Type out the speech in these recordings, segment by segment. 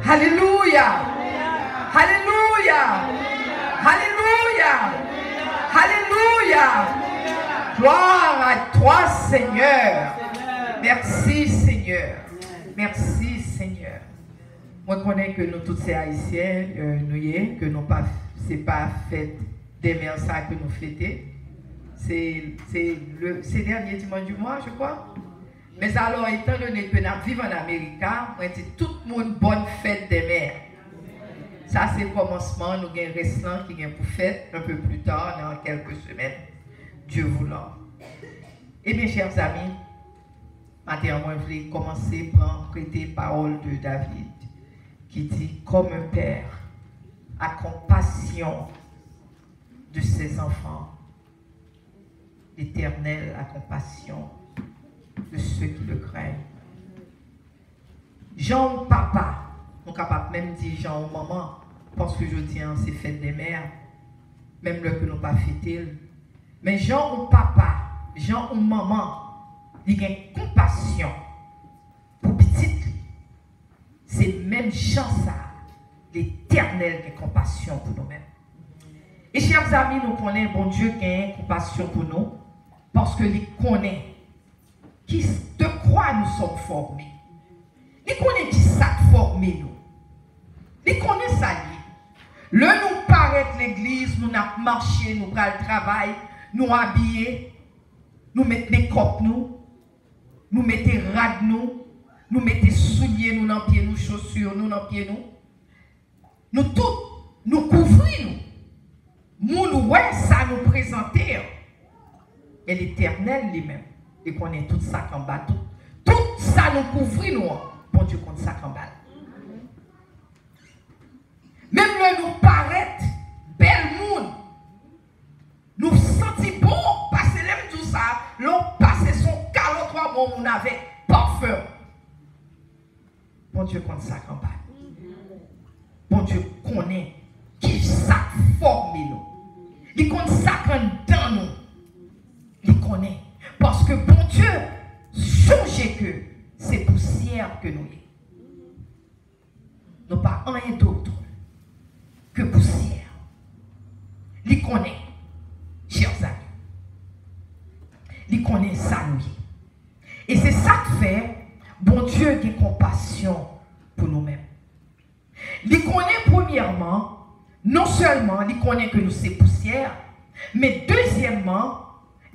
Alléluia. Alléluia. Alléluia. Alléluia. Gloire à toi, Seigneur. Merci, Seigneur. Merci, Seigneur. Moi, je connais que nous tous ces Haïtiens, que nous pas, c'est pas fait des mères ça que nous fêtons. C'est dernier dimanche du mois, je crois. Mais alors, étant donné que nous vivons en Amérique, on dit tout le monde bonne fête des mères. Ça, c'est le commencement. Nous avons un restant qui vient pour fête un peu plus tard, dans quelques semaines. Dieu voulant. Eh bien, chers amis, maintenant, moi, je voulais commencer par prêter parole de David, qui dit, comme un père a compassion de ses enfants, l'Éternel a compassion de ceux qui le craignent. Jean ou papa, on est capable même dire Jean ou maman, parce que je dis, c'est fête des mères, même le que nous pas fêté. Mais Jean ou papa, Jean ou maman, il y a une compassion pour petit. C'est même Jean ça, l'Éternel qui a compassion pour nous-mêmes. Et chers amis, nous connaissons bon Dieu qui a compassion pour nous, parce qu'il connaît qui de quoi nous sommes formés. Il connaît qui ça formé nous. Il connaît ça. Le nous paraît l'église, nous avons marché, nous prenons le travail, nous habillés, nous mettons des copes nous mettons rad nous mettons souliers nous dans pied nous, chaussures nous dans pied nous tous, nous couvrons nous ouais ça nous présenter. Et l'Éternel lui-même, il connaît tout ça qu'en bas, tout ça nous couvre nous, bon Dieu compte ça qu'en bas. Même le nous paraît belle monde, nous sentons bon, passer l'aime tout ça, l'on passe son calotoire bon on avait parfum. Bon Dieu compte ça qu'en bas. Bon Dieu connaît qui ça forme nous. Il compte ça dans nous. Il connaît. Parce que bon Dieu, songez que c'est poussière que nous sommes. Nous pas rien d'autre que poussière. Il connaît, chers amis. Il connaît ça nous. Et c'est ça que fait, bon Dieu qui a compassion pour nous-mêmes. Il connaît premièrement, non seulement il connaît que nous sommes poussière, mais deuxièmement,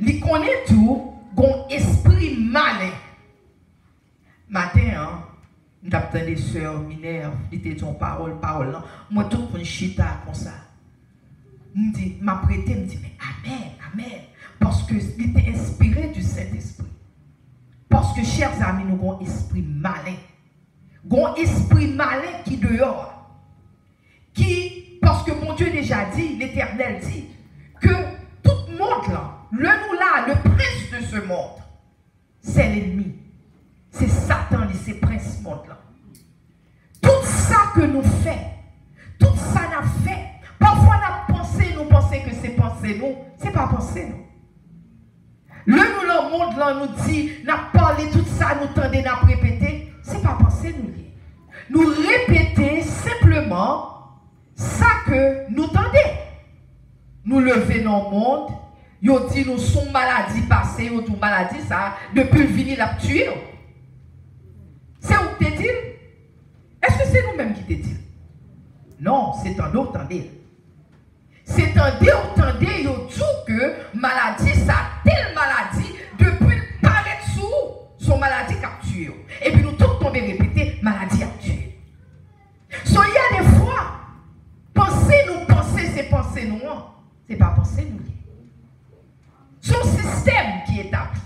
il connaît tout, un esprit malin. Matin, nous avons des sœurs Minerve, ils te disent parole. Moi, tout le monde chita comme ça. Je dis, m'a prêté, me dit, mais amen. Parce que il était inspiré du Saint-Esprit. Parce que, chers amis, nous avons un esprit malin. Un esprit malin qui dehors. Parce que mon Dieu déjà dit, l'Éternel dit, que tout le monde là, le prince de ce monde, c'est l'ennemi. C'est Satan et ses princes monde là. Tout ça que nous faisons, tout ça n'a fait. Parfois nous pensons que c'est penser nous, c'est pas penser nous. Le monde là nous dit, n'a parlé tout ça, nous tendez à répéter, c'est pas penser nous. Nous répéter simplement ça que nous tendez. Nous lever dans le monde, nous dit nous sommes maladie passée, ou tout maladie ça, depuis le vinyle la tuer. C'est où te dit? Est-ce que c'est nous-mêmes qui te dit? Non, c'est en d'autres tendez. C'est en d'autres tendez, nous dit que maladie ça, telle maladie, depuis le paraître sous, son maladie qui a tué. Et puis nous tous tombés répéter, maladie a tué. So, il y a des fois, penser, c'est penser nous, c'est pas penser nous. C'est un système qui est établi.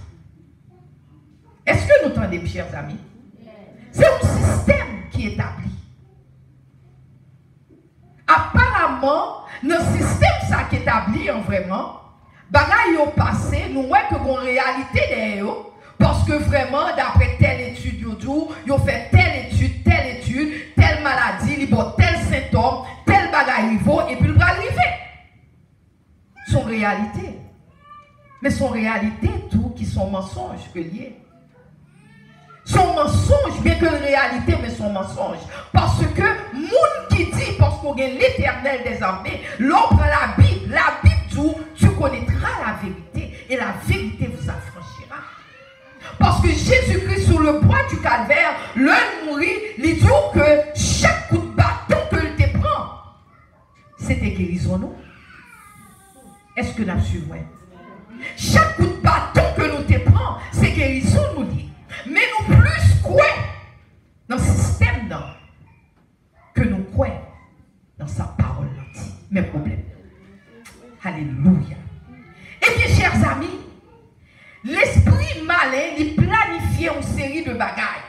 Est-ce que nous entendez, mes chers amis? C'est un système qui est établi. Apparemment, le système ça qui est établi, vraiment, bagaille au passé, nous voyons que une réalité derrière, parce que vraiment, d'après telle étude, ils ont fait telle étude, telle maladie, tel symptôme, tel bagaille, et puis il va arriver. Son réalité. Mais son réalité, tout qui sont mensonges que liés. son mensonge, bien que la réalité, mais son mensonge. Parce que, monde qui dit, parce qu'on est l'Éternel des armées, l'on prend la Bible dit, tu connaîtras la vérité, et la vérité vous affranchira. Parce que Jésus-Christ, sur le bois du calvaire, l'un mourit, il dit que chaque coup de bâton que il te prend, c'était guérison, non? Est-ce que nous suivons? Chaque coup de bâton que nous te prend, c'est guérison, nous dit. Mais nous plus quoi dans le système non, que nous croyons dans sa parole. Même problème. Alléluia. Eh bien, chers amis, l'esprit malin, il planifie une série de bagailles.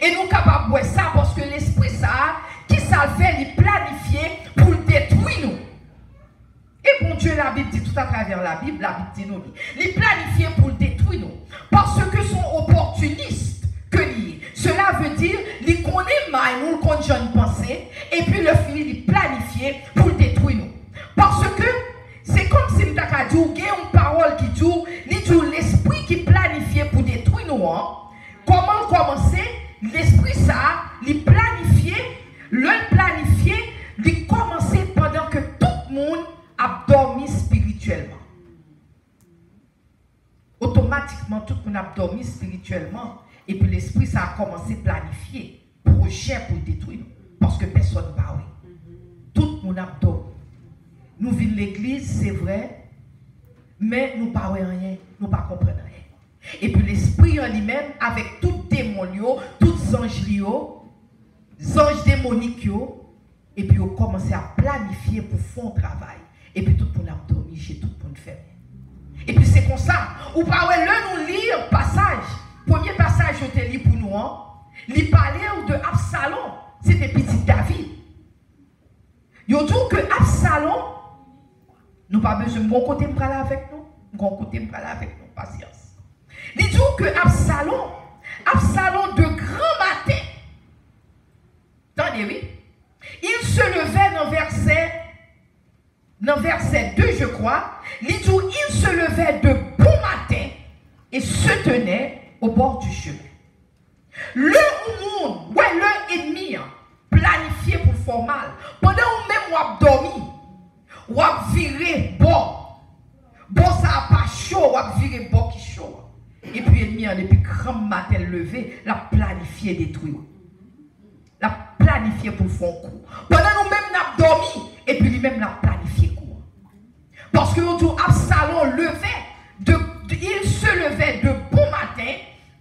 Et nous sommes capables de voir ça parce que l'esprit, ça, qui ça fait, il planifie pour détruire nous. Et bon Dieu, la Bible dit tout à travers la Bible dit nous, il planifie pour détruire nous. Parce que sont opportunistes que liés. Cela veut dire, il connaît mal, nous connaît jeune pensée, et puis le fini, il planifie pour détruire nous. Parce que c'est comme si nous avons dit, il y a une parole qui dit, l'esprit qui planifie pour détruire nous. Hein? Comment commencer? L'esprit ça, il planifie, il commencer pendant que tout le monde a dormi spirituellement. Automatiquement, tout le monde a dormi spirituellement. Et puis l'esprit, ça a commencé à planifier, projet pour détruire nous. Parce que personne ne parle. Tout le monde a dormi. Nous vivons l'église, c'est vrai, mais nous ne parlons rien, nous ne comprenons rien. Et puis l'esprit en lui-même, avec tout démon, tout anges démoniques, et puis on commence à planifier pour faire un travail. Et puis tout le monde a dormi, chez tout le monde fait. Et puis c'est comme ça. Ou parlez le nous lire passage. Premier passage je te lis pour nous. Il parlait de Absalom. C'était petit David. Il dit que Absalom, nous pas besoin de bon côté me parler avec nous. Bon côté me parler avec nous. Patience. Il dit que Absalom de grand matin. Attendez, oui. Il se levait dans verset 2, je crois, il dit il se levait de bon matin et se tenait au bord du chemin. Le monde, ouais, le ennemi, planifié pour faire mal. Pendant où même on a dormi, on a viré bord. Bon, ça n'a pas chaud, on a viré bord qui chaud. Et puis l'ennemi, depuis grand matin levé, l'a planifié détruire. L'a planifié pour faire un coup. Pendant nous même on a dormi, et puis lui-même l'a planifié coup. Parce que Absalom il se levait de bon matin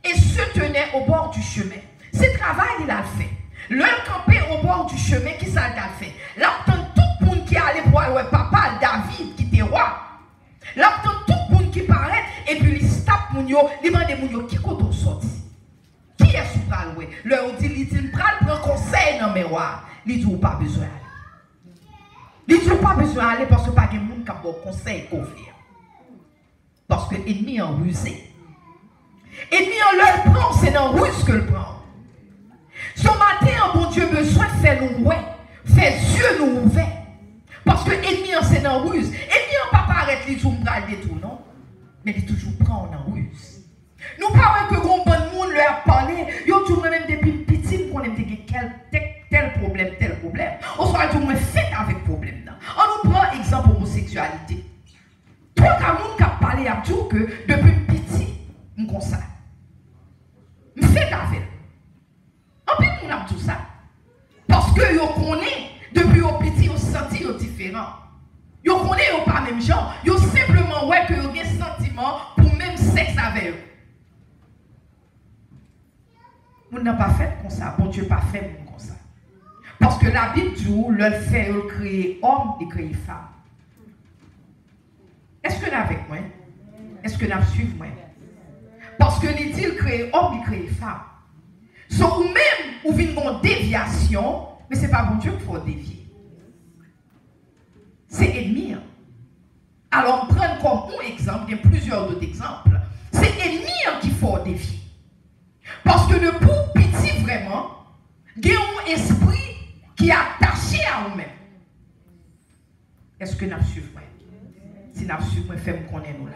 et se tenait au bord du chemin. Ce travail, il a fait. L'un campé au bord du chemin, qui ça a fait? Là, tout le monde qui allait voir papa David qui était roi. Là, tout le monde qui paraît, et puis il tape Mounio, il demande Mounio, qui côté sorti? Qui est sous pral? Leur dit, il dit, prend conseil dans mes rois. Il dit, pas besoin d'aller. Il dit, pas besoin d'aller parce que pas de monde qui a bon conseil qu'on fait. Parce que l'ennemi en rusé. L'ennemi en le prend, c'est dans ruse que le prend. Ce matin, bon Dieu, besoin de faire nous ouais, faire yeux nous ouverts. Parce que l'ennemi en c'est dans ruse. L'ennemi en pas paraître les tout des tout, non? Mais il toujours prend en ruse. Nous parlons que bon monde leur a parlé, ils ont toujours même depuis petit qu'on aime tel problème. On soit tout le monde fait avec problème. On nous prend exemple homosexualité. Tout le monde qui a parlé à tout que depuis petit, on comme ça. On fait avec. En plus, on a tout ça. Parce que vous connaissez, depuis au petit, vous senti différent. Vous connaissez pas même genre. Vous simplement ouais que vous avez un sentiment pour même sexe avec eux. Vous n'avez pas fait comme ça. Bon Dieu pas fait comme ça. Parce que la Bible dit, le fait créer homme et créer femme. Est-ce que vous êtes avec moi? Est-ce que vous suivez moi? Parce que les dit créer homme et créer femme. So, ou même, ou vient une déviation, mais ce n'est pas bon Dieu qu'il faut dévier. C'est ennemi. Alors, prendre comme un exemple, il y a plusieurs autres exemples. C'est ennemi qu'il faut dévier. Parce que le pour petit vraiment, il y a un esprit qui est attaché à vous-même. Est-ce que nous suivons? Si nous suivons, fais-moi connaître nous là.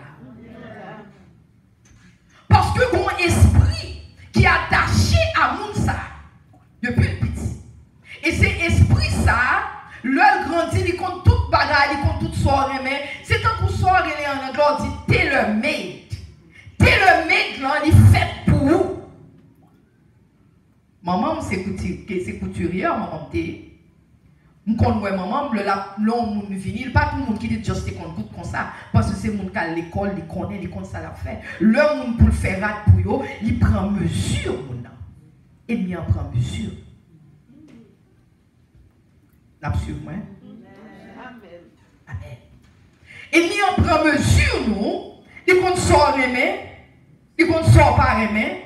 Parce que il y a un esprit qui est est attaché à moun ça depuis le petit. Et c'est esprit ça, l'œil grandit, il compte toute bagaille, il compte toute soirée, mais c'est un coup soirée en anglais, on dit tailor-made. Tailor-made, là, il est fait pour vous. Maman, c'est couturière, maman, je connais maman, l'homme vinyle, pas tout le monde qui dit juste qu'on goûte comme ça, parce que c'est le monde qui a l'école, il connaît ça l'a fait. L'homme pour le faire rate pour eux, il prend mesure, et il en prend mesure. Absolument. Amen. Et il en prend mesure, nous, il compte sort aimer, il compte sort pas aimer,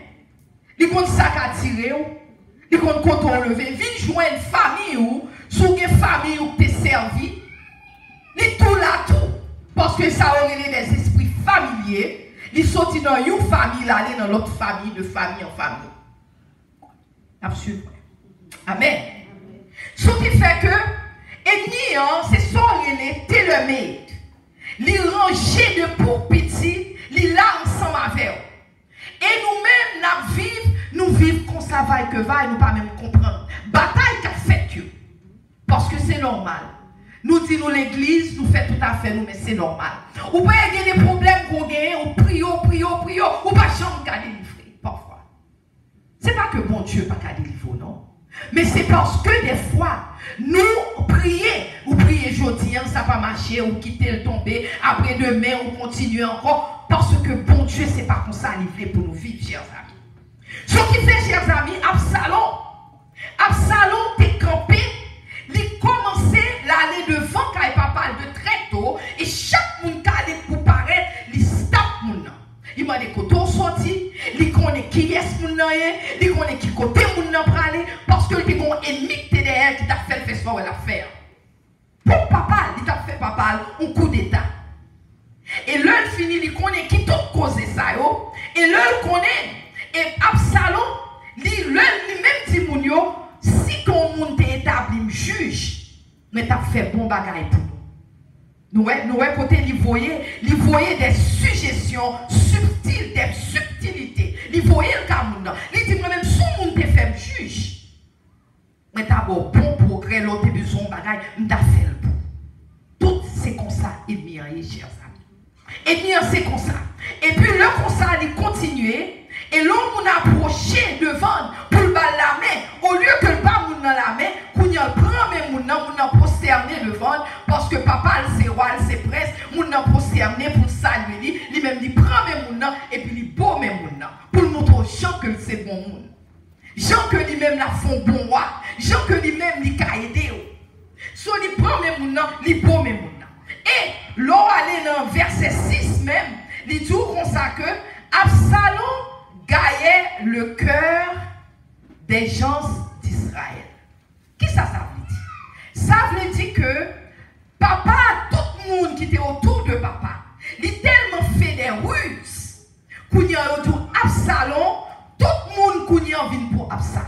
il compte sac à tirer, il compte coton levé, vite joindre une famille ou sous une famille où tu es servi, il tout là tout, parce que ça aurait des esprits familiers, il sortit dans une famille, il aller dans l'autre famille, de famille en famille. Absolument. Amen. Ce qui fait que, ennemi, c'est ça, il est tailor-made. Il rangé de pour petit, il là ensemble avec eux. Et nous-mêmes, nous vivons comme ça va et que va, et nous pas même comprendre. Bataille qu'a fait Dieu. Parce que c'est normal. Nous disons l'église, nous faisons tout à fait, nous, mais c'est normal. Ou pas il y a des problèmes qu'on gagne, on prie, ou pas jamais qu'à délivrer, parfois. C'est pas que bon Dieu pas qu'à délivrer, non. Mais c'est parce que des fois, nous prions, ou priez aujourd'hui, ça va marcher, ou quitter le tomber, après demain, on continue encore, parce que bon Dieu, c'est pas comme ça livré pour nous vivre, chers amis. Ce qui fait, chers amis, Absalom t'est campé, il commençait l'aller devant quand il parle de très tôt, et chaque monde qui allait pour paraître, il stop mon nom. Il m'a dit qu'on sorti, il connaît qui est mon nom, il connaît qui côté mon nom pour aller, parce que il y a un ennemi qui est derrière qui t'a fait le faire l'affaire. Pour papa, il t'a fait papa un coup d'état. Et là, il finit, il connaît qui tout causé ça, et là, il connaît. Et Absalom, lui-même dit Mounio, si ton monde t'est établi, juge, mais t'as fait bon bagaille pour nous. Nous, côté, il voyait des suggestions subtiles, des subtilités. Il voyait le Cameroun. Il dit, moi-même, si mon monde t'est fait juge, mais t'as bon progrès, l'autre besoin de bagaille, t'as fait le bon. Tout c'est comme ça, il m'y a chers amis. Et bien, c'est comme ça. Et puis, le comme ça, il continuait. Et l'homme a approché devant pour le battre la main. Au lieu que le pas dans la main, qu'on y a premier moun a prosterné devant parce que papa c'est roi, c'est prince, moun a prosterné pour saluer lui même il prend même moun et puis il beau même moun pour montrer aux gens que c'est bon moun. Gens que lui-même la font bon roi, gens que lui-même il a aidé. So il prend même moun, il beau même moun. Et l'on allait dans verset 6 même, il dit comme ça que Absalom gagnait le cœur des gens d'Israël. Qui ça veut dire? Ça veut dire que papa, tout le monde qui était autour de papa, il a tellement fait des ruses qu'on y a autour Absalom, tout le monde qu'on y a envie pour Absalom.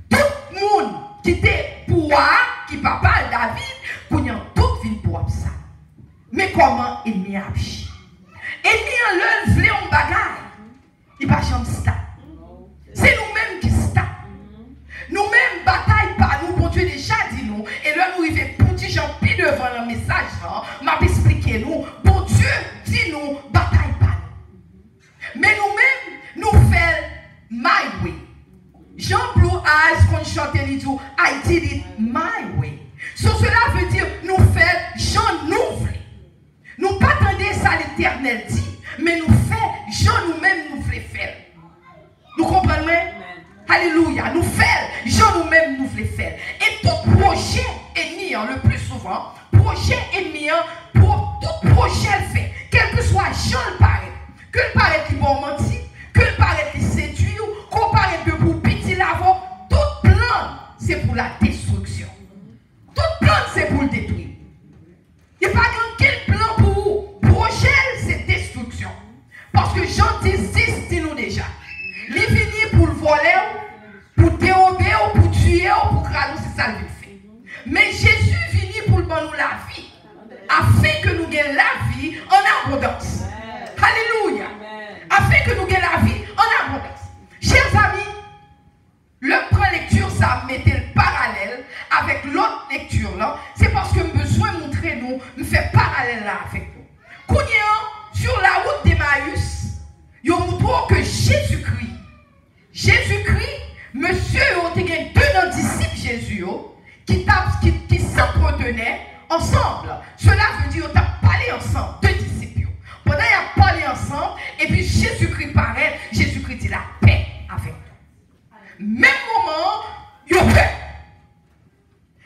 Tout le monde qui était pour qui papa David, qu'on y a tout vin pour Absalom. Mais comment il m'y a agi? Et il voulait un bagage. Il va jamais stop. C'est nous-mêmes qui stop. Nous-mêmes bataille par nous, bon Dieu déjà dit nous. Et là nous il fait petit Jean pis devant le message, m'a expliqué nous. Bon Dieu dit nous bataille par nous. Mais nous-mêmes nous faisons my way. Jean Blue Eyes qu'on chantait il dit I did it my way. So, cela veut dire nous faisons Jean nous voulons. Nous pas attendez ça l'Éternel dit, mais nous faisons Jean nous-mêmes nous voulons faire. Nous comprenez? Alléluia. Nous faisons Jean nous-mêmes nous voulons faire. Et tout projet ennemi, le plus souvent, projet ennemi, pour tout projet le fait, quel que soit Jean le paraît, que le paraît qui va mentir, que le paraît qui séduit, qu'on paraît de pour petit l'avant, tout plan c'est pour la destruction. Tout plan c'est pour le détruire. Il n'y a pas quel plan pour vous. Projet c'est destruction. Parce que Jean 10 dit nous déjà. Il finit pour le voler, pour dérober, pour tuer, pour craser, c'est ça qu'il fait. Mais Jésus finit pour nous la vie, afin que nous gagnions la vie en abondance. Alléluia. Afin que nous gagnions la vie en abondance. ensemble. Cela veut dire tu as parlé ensemble, deux disciples. Pendant qu'ils ont parlé ensemble, et puis Jésus-Christ paraît, Jésus-Christ dit la paix avec nous. Même moment, il y a paix.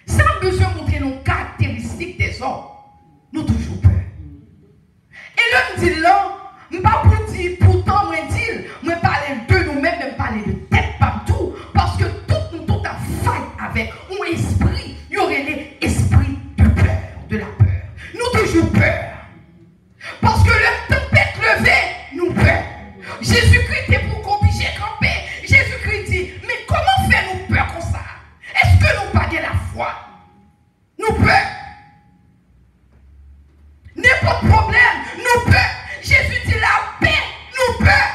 Sans besoin de montrer nos caractéristiques des hommes, nous toujours peur. Et là, me dit là, je ne pas pour dire, pourtant, moi dis, moi parler de nous-mêmes, même parler de tête partout, parce que tout a faille avec un esprit, il y aurait l'esprit de peur, de la peur. Nous toujours peur. Parce que le tempête levée, nous peur. Jésus-Christ est pour qu'on puisse camper. Jésus-Christ dit, mais comment faire-nous peur comme ça? Est-ce que nous pas la foi? Nous peur. N'importe problème, nous peur. Jésus dit la paix, nous peur.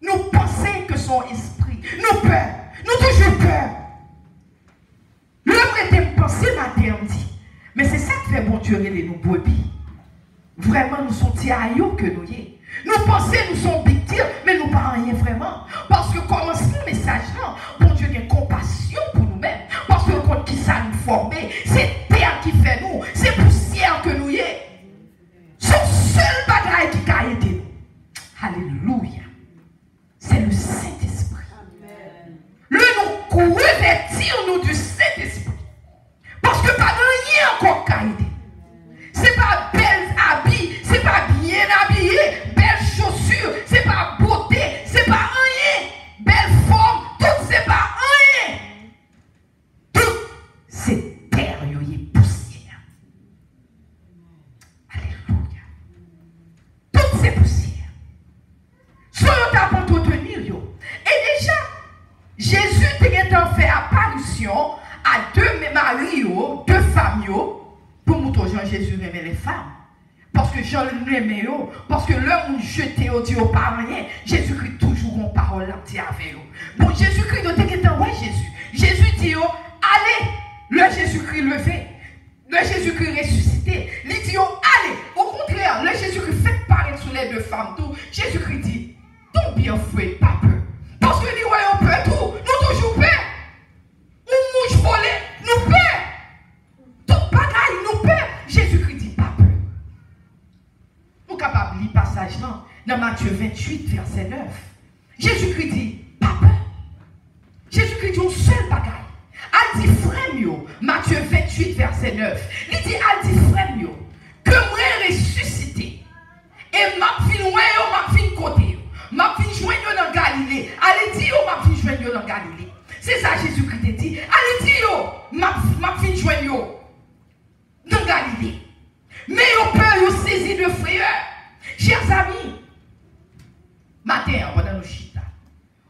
Nous pensons que son esprit, nous peur. Nous toujours peur. L'homme était pensé matin, dit, mais c'est ça qui fait bon Dieu les nous brebis. Vraiment, nous sommes tirailleurs que nous y. Nous pensons nous sommes victimes, mais nous pas rien vraiment. Parce que commence le message là, bon Dieu a une compassion pour nous-mêmes. Parce que quand qui ça nous former, c'est terre qui fait nous, c'est poussière que nous y. Son seul bagage qui a aidé nous. Alléluia. C'est le Saint-Esprit. Le nous revêtir nous du Saint-Esprit. Parce que pas rien encore qui a aidé. C'est pas belles habits, c'est pas bien habillé, belles chaussures, c'est pas beauté, c'est pas rien. Belle forme, tout c'est pas rien. Tout c'est terre, et poussière. Alléluia. Tout c'est poussière. Soyons à entretenir yo. Et déjà, Jésus t'a fait apparition à deux maris, deux femmes pour montrer Jean Jésus aimait les femmes. Parce que Jean l'aimait, parce que l'homme jeté au Dieu par rien, Jésus-Christ toujours en parole avec eux. Bon, Jésus-Christ doit être ouais Jésus. Jésus dit, allez, le Jésus-Christ levé, le Jésus-Christ ressuscité. Il dit, allez, au contraire, le Jésus-Christ fait paraître sur les deux femmes tout. Jésus-Christ dit, ton bien fouet, pas peur. Parce que nous voyons peur tout, nous toujours peur. On mouche volé, nous peur. Tout bagaille, nous peur. Jésus-Christ dit, pas peur. Nous sommes capables de lire passage là, dans Matthieu 28, verset 9. Jésus-Christ dit, pas peur. Jésus-Christ dit, un seul bagaille. Elle dit, frère, Matthieu 28, verset 9. Il dit, elle dit, frère, que moi ressuscité. Et ma fin loin, ma fin côté. Ma fin joindre dans Galilée. Allez dire, ma fin joindre dans Galilée. C'est ça Jésus-Christ dit. Allez dire, ma fin joindre dans Galilée. Mais on peut saisir de frayeur. Chers amis, matin, pendant nos chita,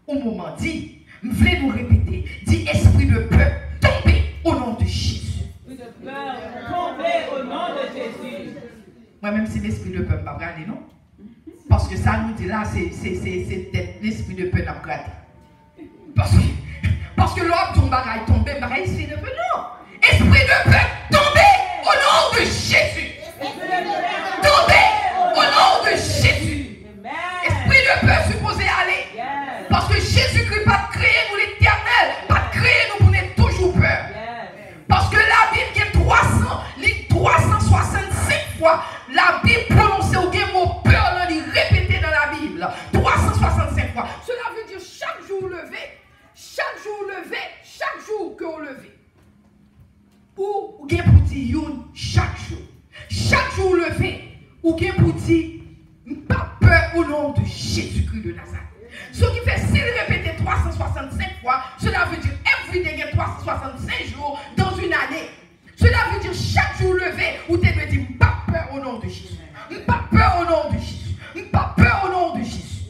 au moment dit, je voulais nous répéter, dit esprit de peur, tombez au nom de Jésus. De peur, tombez au nom de Jésus. Moi-même, c'est l'esprit de peur, je ne vais pas regarder, non? Parce que ça nous dit là, c'est peut-être l'esprit de peur n'a pas parce que l'homme tombe bagaille tombe, bagaille esprit de peur, non. Esprit de peur, tombez au nom de Jésus. Tombez au nom de Jésus. Esprit de peur supposé aller. Parce que Jésus-Christ pas créé nous l'éternel, pas créé nous pour être toujours peur. Parce que la Bible est 365 fois, la Bible prononcée au mot peur, il répété dans la Bible. 365 fois. Cela veut dire chaque jour levé, chaque jour que vous levez. Ou bien pour dire chaque jour. Chaque jour levé, ou bien pour dire pas peur au nom de Jésus-Christ de Nazareth. Ce qui fait s'il répétait 365 fois, cela veut dire every day 365 jours dans une année. Cela veut dire chaque jour levé, ou tu te dire pas peur au nom de Jésus. Pas peur au nom de Jésus. Pas peur au nom de Jésus.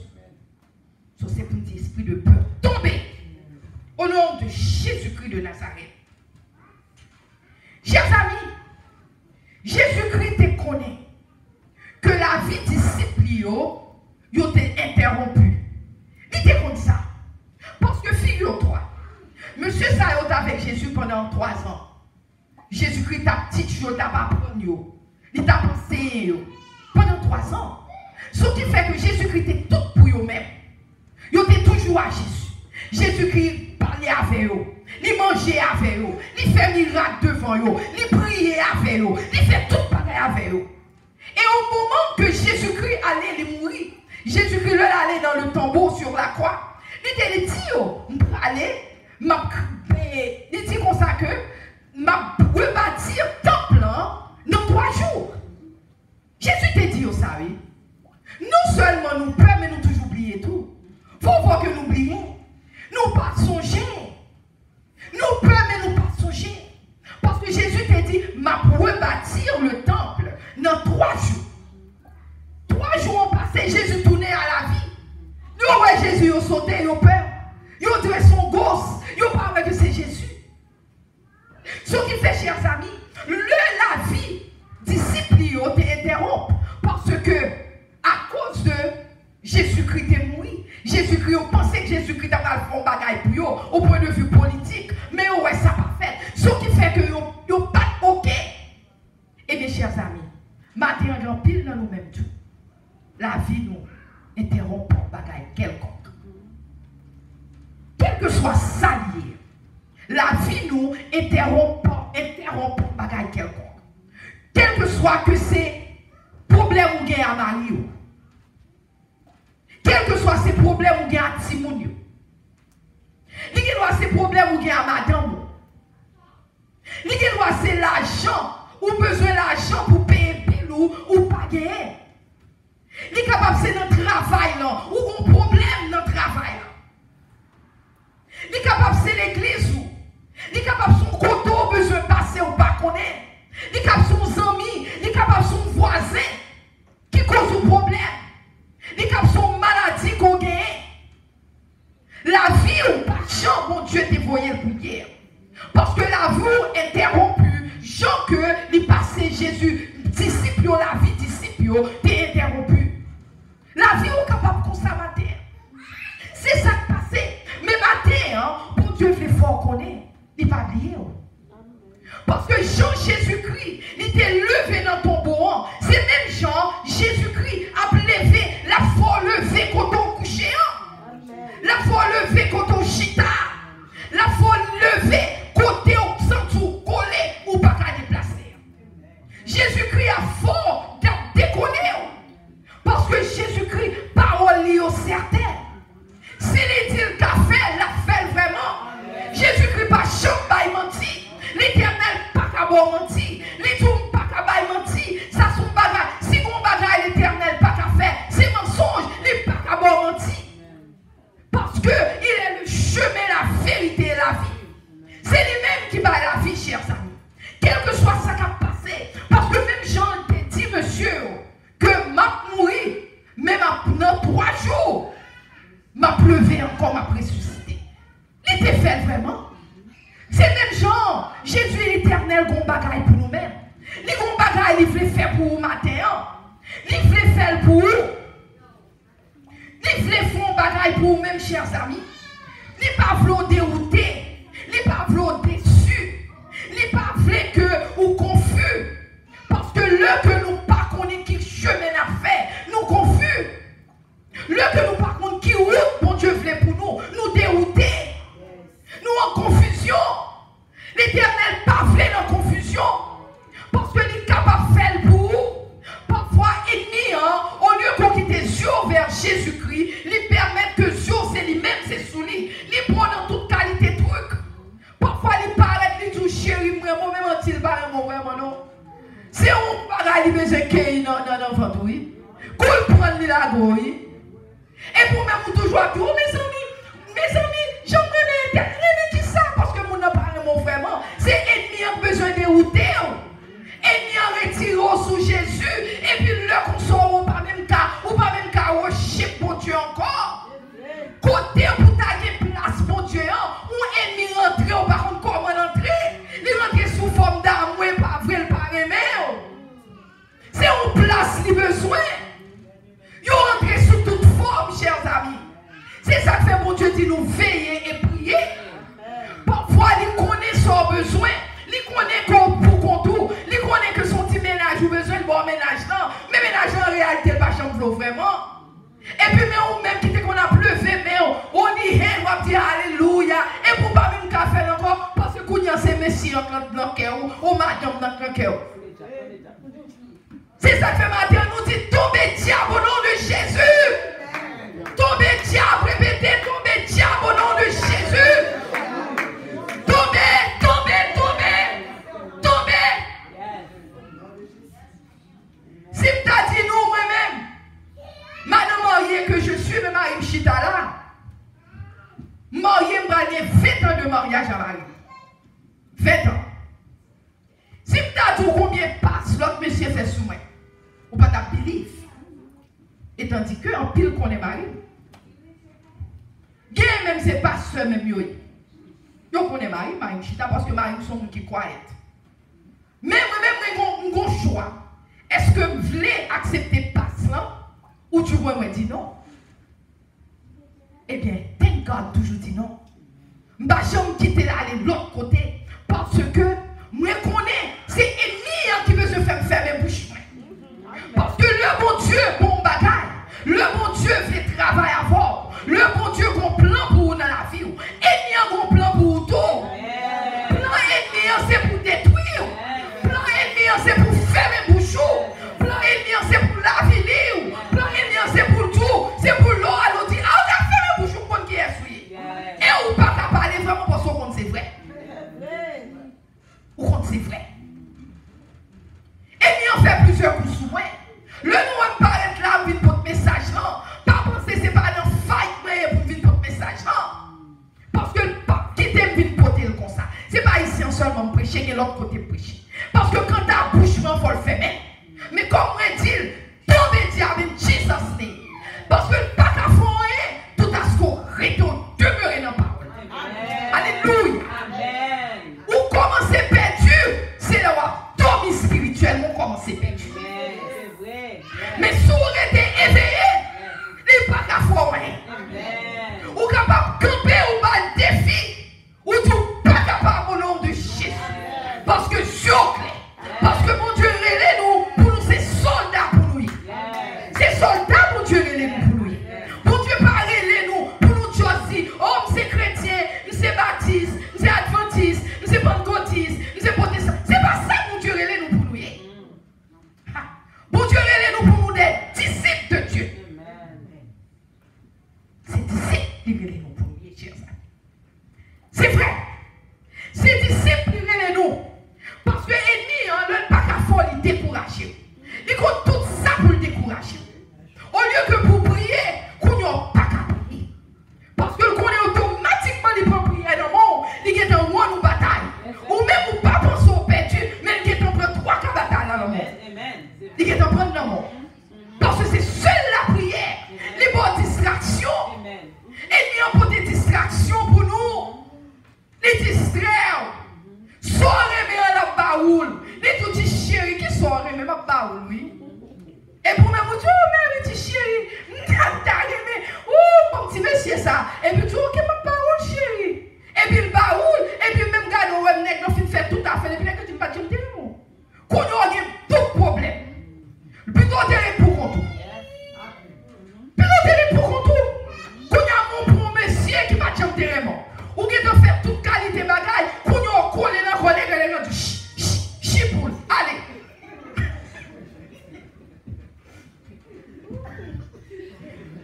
Ça c'est pour dire esprit de peur. Tombez au nom de Jésus-Christ de Nazareth. Chers amis, Jésus-Christ te connaît que la vie disciple yo t'est interrompue. Il te comme ça. Parce que figure-toi, monsieur Sayot avec Jésus pendant 3 ans. Jésus-Christ t'a petit chose, t'a pas appris, il t'a pensé pendant 3 ans. Ce qui fait que Jésus-Christ est tout pour eux-mêmes. Ils étaient toujours à Jésus. Jésus-Christ parlait avec eux, il mangeait avec eux, il fait miracle devant eux, il priait eux. Il fait tout pareil avec eux. Et au moment que Jésus-Christ allait les mourir, Jésus-Christ allait dans le tombeau sur la croix. Il dit, il dit comme ça que m'a rebâtir temple dans 3 jours. Jésus te dit ça, oui. Non seulement nous peur, mais nous toujours oublier tout. Faut voir que nous oublions. Nous pas songer. Nous peur, mais nous pas songer. Parce que Jésus te dit, m'a rebâtir le temple dans 3 jours. 3 jours ont passé, Jésus tournait à la vie. Nous, ouais, Jésus, il a sauté, il a peur. Il a dressé son gosse. Il a parlé que c'est Jésus. Ce qui fait, chers amis, la vie disciple est interrompue parce que, à cause de Jésus-Christ est mort, Jésus-Christ, on pensait que Jésus-Christ a fait un bagage pour eux, au point de vue politique, mais ouais, ça n'a pas fait. Ce qui fait que ils n'ont pas OK. Eh bien, chers amis, maintenant, il y a un pile dans nous-mêmes tout. La vie nous interrompt un bagage quelconque. Quel que soit ça lié, la vie nous interrompt un bagage quelconque. Quel que soit que c'est problème ou gain à Marie, quel que soit ces problèmes ou gain à Timounio, quel que soit ces problèmes ou gain à madame, quel que soit c'est l'argent ou besoin d'argent pour payer bill ou pas gagner. Il est capable c'est dans le travail là, ou un problème dans le travail là. Il est capable c'est l'église ou. Il est capable son coteau besoin de passer ou pas connaître. Il est capable son ami, il est capable son voisin qui cause un problème. Il est capable son maladie qu'on gagne. La vie ou pas Jean, mon Dieu, t'es voyé pour hier. Parce que la vie interrompue, Jean que il passé Jésus, disciple, la vie disciple, t'es interrompu. La vie est capable de consommer. C'est ça qui passe. Mais matin, pour Dieu fait fort qu'on est, il va oublier. Parce que Jean Jésus-Christ, il était levé dans ton tombeau. C'est même Jean Jésus-Christ a levé la foi levée quand on couché. La foi levée quand on chita. La foi levée côté au centre collé ou pas qu'à déplacer. Jésus-Christ a fort déconné. Parce que Jésus-Christ, parole liée au certain. S'il est dit le café, l'a fait vraiment. Jésus-Christ pas chambre menti. L'Éternel pas qu'à menti. L'Éternel pas qu'à menti. Ça son bagage. Si mon bagage l'Éternel pas qu'à faire, c'est mensonge. Il pas qu'à menti. Parce que il est le chemin, la vérité et la vie. C'est lui-même qui bat la vie, chers amis. Quel que soit ça qui a passé. Parce que même Jean t'a dit, monsieur, que m'a mouru, même dans 3 jours, m'a pleuvé encore, m'a ressuscité. Il était fait vraiment. C'est même Jean, Jésus est l'éternel, qu'on bagaille pour nous-mêmes. Les qu'on bagaille, il voulait faire pour vous matin. Il voulait faire pour vous. Il voulait faire un bagaille pour vous-même, chers amis. Il pas voulu dérouter. Il pas voulu déçu. Il pas voulu que vous confus. Parce que le que nous pas connaît qui chemin à faire, nous confus. Le que nous pas connaît qui route, mon Dieu voulait pour nous dérouter. Nous en confusion. L'Éternel pas voulu dans confusion. Parce que il est capable de faire pour vous. Parfois, ennemi, au lieu qu'on quitte les yeux vers Jésus-Christ, il permet que Dieu, c'est lui-même, c'est sous lui. Il prend dans toute qualité de truc. Parfois, il parle, il dit, chérie, moi-même, il parle, vraiment, non. C'est un bagage qui besoin de dans votre oui. Qu'on prend la goye. Et pour même toujours tout, mes amis, j'aimerais l'éternel qui ça parce que mon n'a pas mon vraiment. C'est ennemi a besoin de router. Ennemi a retiré sous Jésus et puis le qu'on sort ou pas même cas worship pour Dieu encore. Côté pour ta place pour Dieu, ou ennemi rentré ou par contre comment rentrer. Il rentre sous forme d'amour et pas vrai pas aimer. C'est une place qui besoin. Ils rentrent sous toute forme, chers amis. C'est ça que fait mon Dieu dit nous veiller et prier. Parfois, il connaît son besoin. Il connaît pour contour. Il connaît que son petit ménage ou besoin de bon ménage. Non, mais ménage en réalité, il va changer vraiment. Et puis, mais on même qui qu'on a pleuvé, mais on dit, on va dire alléluia. Et pour pas même qu'à faire encore, parce que quand c'est Messie dans le cœur, ou madame dans le cœur. C'est ça que fait matin, nous dit tombez diable au nom de Jésus. Tombez diable, répétez, tombez diable au nom de Jésus. Tombez, tombez, tombez, tombez. Si je t'ai dit nous, moi-même, madame mariée que je suis, mais Marie Chita là, mariée, je 20 ans de mariage à Marie. 20 ans. Si je t'ai dit combien passe, l'autre monsieur fait sous moi, ou pas ta believe. Et tandis que, en pile qu'on est marié, même c'est pas seul même yo. Yo qu'on est marié, Marie Chita, parce que Marie sont gens qui croient. Mais moi-même, j'ai un choix. Est-ce que vous voulez accepter passe là? Ou tu vois, moi, dit non? Eh bien, thank God toujours dit non. Je ne vais pas quitter là, aller de l'autre côté. Parce que, moi, connais, c'est ennemi qui veut se faire fermer bouche. Parce que le bon Dieu, bon bagaille. Le bon Dieu fait travail à voir. Le bon Dieu, bon plan pour vous dans la vie. Ennemi a un plan pour vous tout. Plan ennemi, c'est pour détruire. Plan ennemi, c'est pour fermer bouche. Plan ennemi, c'est pour la vie. Plan ennemi, c'est pour tout. C'est pour l'eau. Alors dit, ah, on a fermé bouche pour qui est souillé. Et ou pas qu'à parler vraiment parce qu'on c'est vrai. Ou qu'on c'est vrai. Ennemi en fait plusieurs coups sous moi. Le nous paraît là, vite pour le message là. Pas penser que c'est pas dans fight mais pour vite pour le message là. Parce que qui t'aime vite porter le comme ça. C'est pas ici en seulement prêcher, il y a l'autre côté prêcher. Parce que quand ta bouche, il faut le faire. Mais comme on dit, tombez diable in Jesus name. Parce que pas qu'à faire tout à ce qu'on retourne, demeurer dans la parole. Alléluia. Amen. Ou commencer perdu, c'est là où tomber spirituellement commencer perdu. Mais si vous êtes éveillé, il n'y a pas qu'à faire. Ou capable de camper ou pas de défi, ou tout pas capable au nom de Jésus. Parce que c'est clair. Parce que mon Dieu relève nous, pour nous c'est soldats pour nous. C'est soldats mon Dieu relève nous pour nous. Mon Dieu pas relève nous pour nous choisir. Oh, c'est chrétien, c'est baptiste, c'est adventiste, c'est pentecôtiste, c'est protestant. C'est pas ça mon Dieu relève nous pour nous. Mon Dieu relève nous pour nous des disciples de Dieu. C'est disciples qui relève nous pour nous, chers amis. C'est vrai. C'est disciples qui relève nous. Parce que l'ennemi, ne pas qu'à faire, il décourage. Il compte tout ça pour le décourager. Au lieu que pour prier, qu'on n'a pas qu'à prier. Parce que qu'on est automatiquement les pour prier dans le monde, il est dans une bataille. Ou même ou pas penser au perdu, mais il est en train de 3 batailles dans le monde. Il est en train de le monde. Parce que c'est seule la prière. Les bonnes distractions. Et il y a des distractions pour nous. Les distraire. Soirée, mais à la baoule. Les tout petits chéris qui sont mais ma baoule, oui. Et pour moi, je dis, oh, mais les petits chéris, oh, mon petit monsieur, ça. Et puis, tu dis, ok, ma baoule, chérie. Et puis, le baoule, et puis, même gars, on va faire tout à fait. Et puis, là, tu ne vas pas dire, qu'on a tout problème. Plutôt, t'es pour contour. Plutôt, t'es pour contour. Qu'on a mon monsieur qui va dire, t'es vraiment. Ou qui doit faire toute qualité bagaille, qu'on a collé dans le collègue, et les gens chipoule, allez.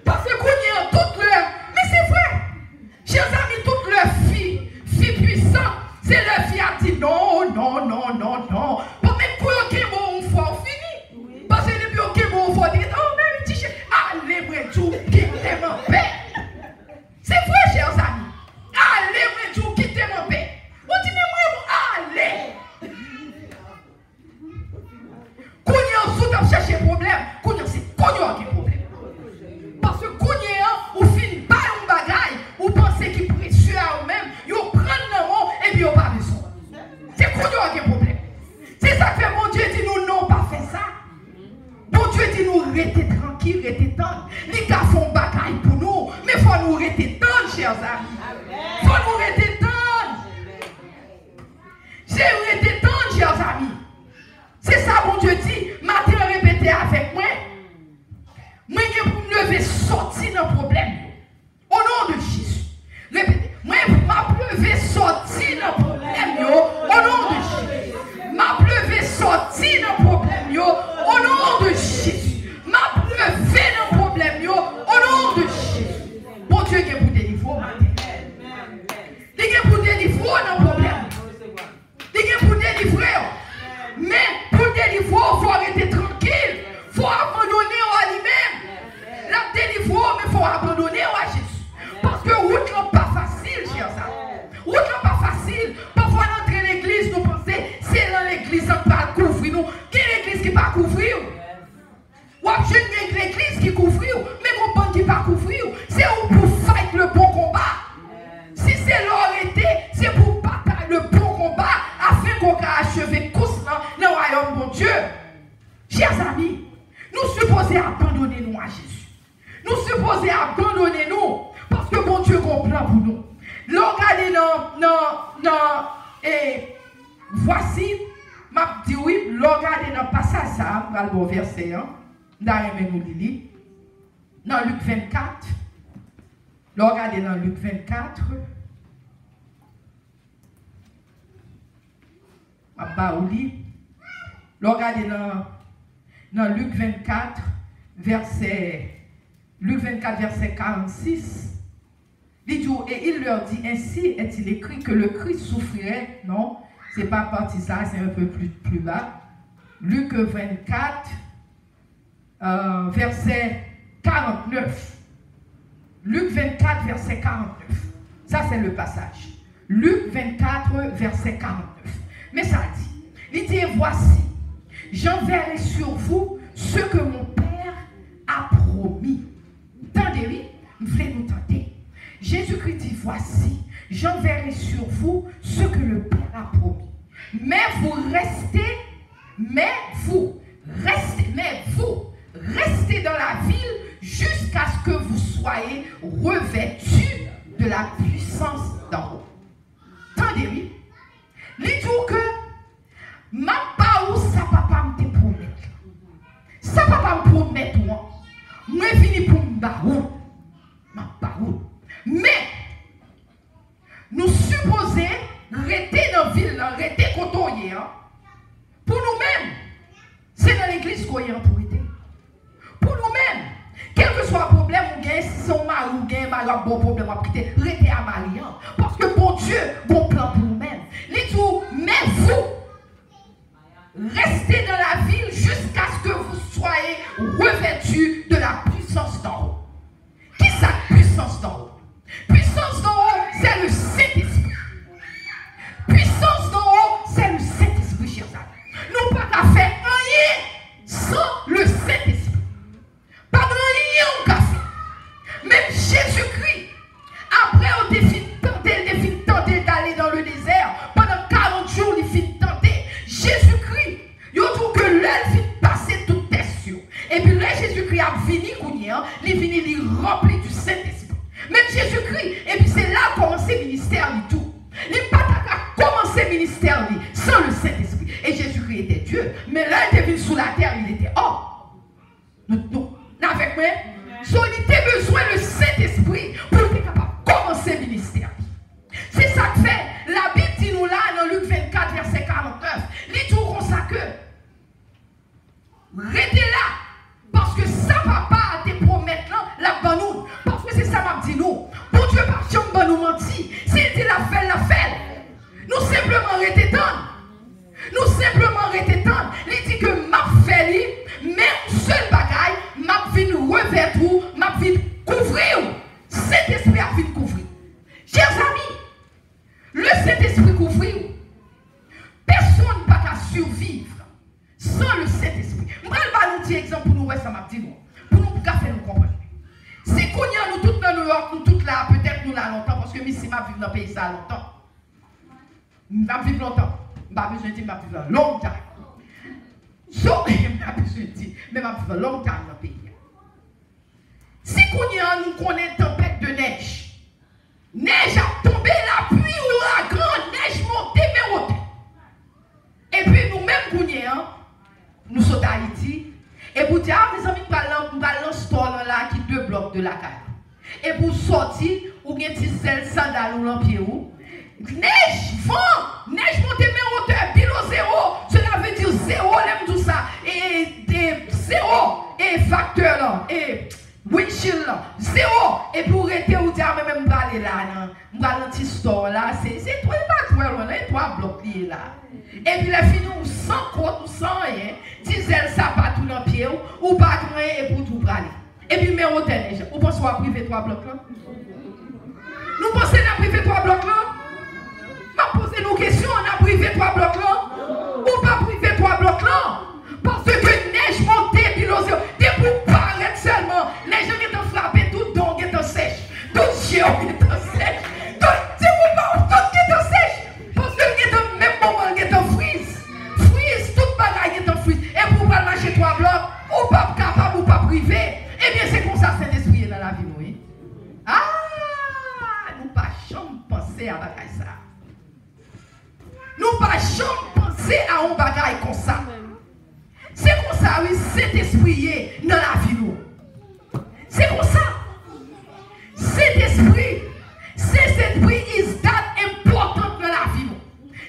Parce que qu'on y a toute l'heure, mais c'est vrai. et voici, m'a dit oui, regardez dans le passage ça, dans le bon verset, dans Luc 24. Regardez dans Luc 24. Regardez dans Luc 24, verset 46. Et il leur dit, ainsi est-il écrit que le Christ souffrirait. Non, c'est pas parti ça, c'est un peu plus bas. Luc 24, verset 49. Luc 24, verset 49. Ça, c'est le passage. Luc 24, verset 49. Mais ça dit, il dit, voici, j'enverrai sur vous ce que mon Père a promis. Tendez-lui, vous voulez nous tenter. Jésus-Christ dit, voici, j'enverrai sur vous ce que le Père a promis. Mais vous restez dans la ville jusqu'à ce que vous soyez revêtus de la puissance d'en haut. Tendez-lui. Il dit que ma pas où ça papa me promet. Ça papa me promet moi. Moi vini pour me barou. Ma barou. Mais nous supposons rester dans la ville, rester côtoyer. Pour nous-mêmes, c'est dans l'église qu'on y a pour aider. Pour nous-mêmes, quel que soit le problème, ou bien si son mari ou bien un bon problème à quitter, restez à Marian. Parce que bon Dieu, bon plan pour nous-mêmes. Les tout, mais vous, restez dans la ville jusqu'à ce que vous soyez revêtus de la puissance d'en haut. Qui est cette puissance d'en haut? Puissance d'en haut, c'est le Saint-Esprit. Puissance d'en haut, c'est le Saint-Esprit, chers amis. Nous ne pouvons pas faire rien sans le Saint-Esprit. Pas de rien on peut faire. Même Jésus-Christ, après on défie tenter d'aller dans le désert, pendant 40 jours, il fit tenter. Jésus-Christ, il trouve que l'œil fit passer toute test. Et puis là, Jésus-Christ a fini, il rempli du Saint-Esprit. Même Jésus-Christ, et puis c'est là commencer le ministère du tout. Il n'a pas commencé le ministère sans le Saint-Esprit. Et Jésus-Christ était Dieu, mais là il était venu sous la terre, il était homme. Nous, avec moi, il était besoin le Saint-Esprit pour être capable de commencer le ministère. C'est ça que fait. La Bible dit nous là dans Luc 24, verset 49. Il dit comme ça que restez là. Parce que ça va pas te promettre là bas nous. Parce que c'est ça m'a dit nous. Pour Dieu par chambre nous mentir. S'il dit la fait. Nous simplement rester tendre. Il dit que m'a fait mais un seul bagaille, m'a venu revêtir, m'a venu couvrir. Saint-Esprit a venu couvrir. Chers amis, le Saint-Esprit couvrir. Personne ne peut survivre sans le Saint-Esprit. Je vais vous donner un exemple pour nous, ça m'a dit nous. Pour nous faire nous comprendre. Si nous tous dans New York, nous tous là, peut-être nous là longtemps, parce que ici, m'a vivre dans le pays ça longtemps. M'a vivre longtemps. M'a besoin de dire, m'a vivre longtemps. So, m'a besoin de dire, mais m'a vivre longtemps dans le pays. Si nous connaissons tempête de neige, neige a tombé, la pluie, ouragan, neige montée, mais montée. Et puis nous-mêmes, nous sommes à Haïti. Et pour dire, mes amis, nous allons dans là qui 2 blocs de la caille. Et pour sortir, ou bien des sandales ou l'empied ou. Neige, vent, neige montée, mais hauteur, bilo 0. Cela veut dire 0, l'aime tout ça. Et 0, et facteur là, et windshield là, 0. Et pour arrêter ou dire, même pas aller là, nous allons dans store là, c'est 3 blocs là. Et puis les filles, nous sans côte, nous sans rien, diesel ça pas tout dans le pied, ou pas rien et pour tout braler. Et puis mais on t'aide, vous pensez à priver 3 blocs là? Nous pensons à priver 3 blocs là? M'a posé nos questions, on a privé 3 blocs là? Ou pas privé 3 blocs là? Parce que neige montée, puis l'eau, des pour paraître seulement, les gens qui ont frappé, tout don qui est sèche, tout chien qui est sèche, tout qui est sèche. Parce que même moment qui est freeze, toute bagaille est en freeze. Et pour pas marcher 3 blocs, ou pas capable ou pas privé, eh bien c'est comme ça Saint-Esprit est dans la vie, oui. Ah, nous pas jamais penser à basé à un bagage comme ça. C'est comme ça, oui, cet esprit dans la vie. C'est comme ça. Cet esprit is that important dans la vie.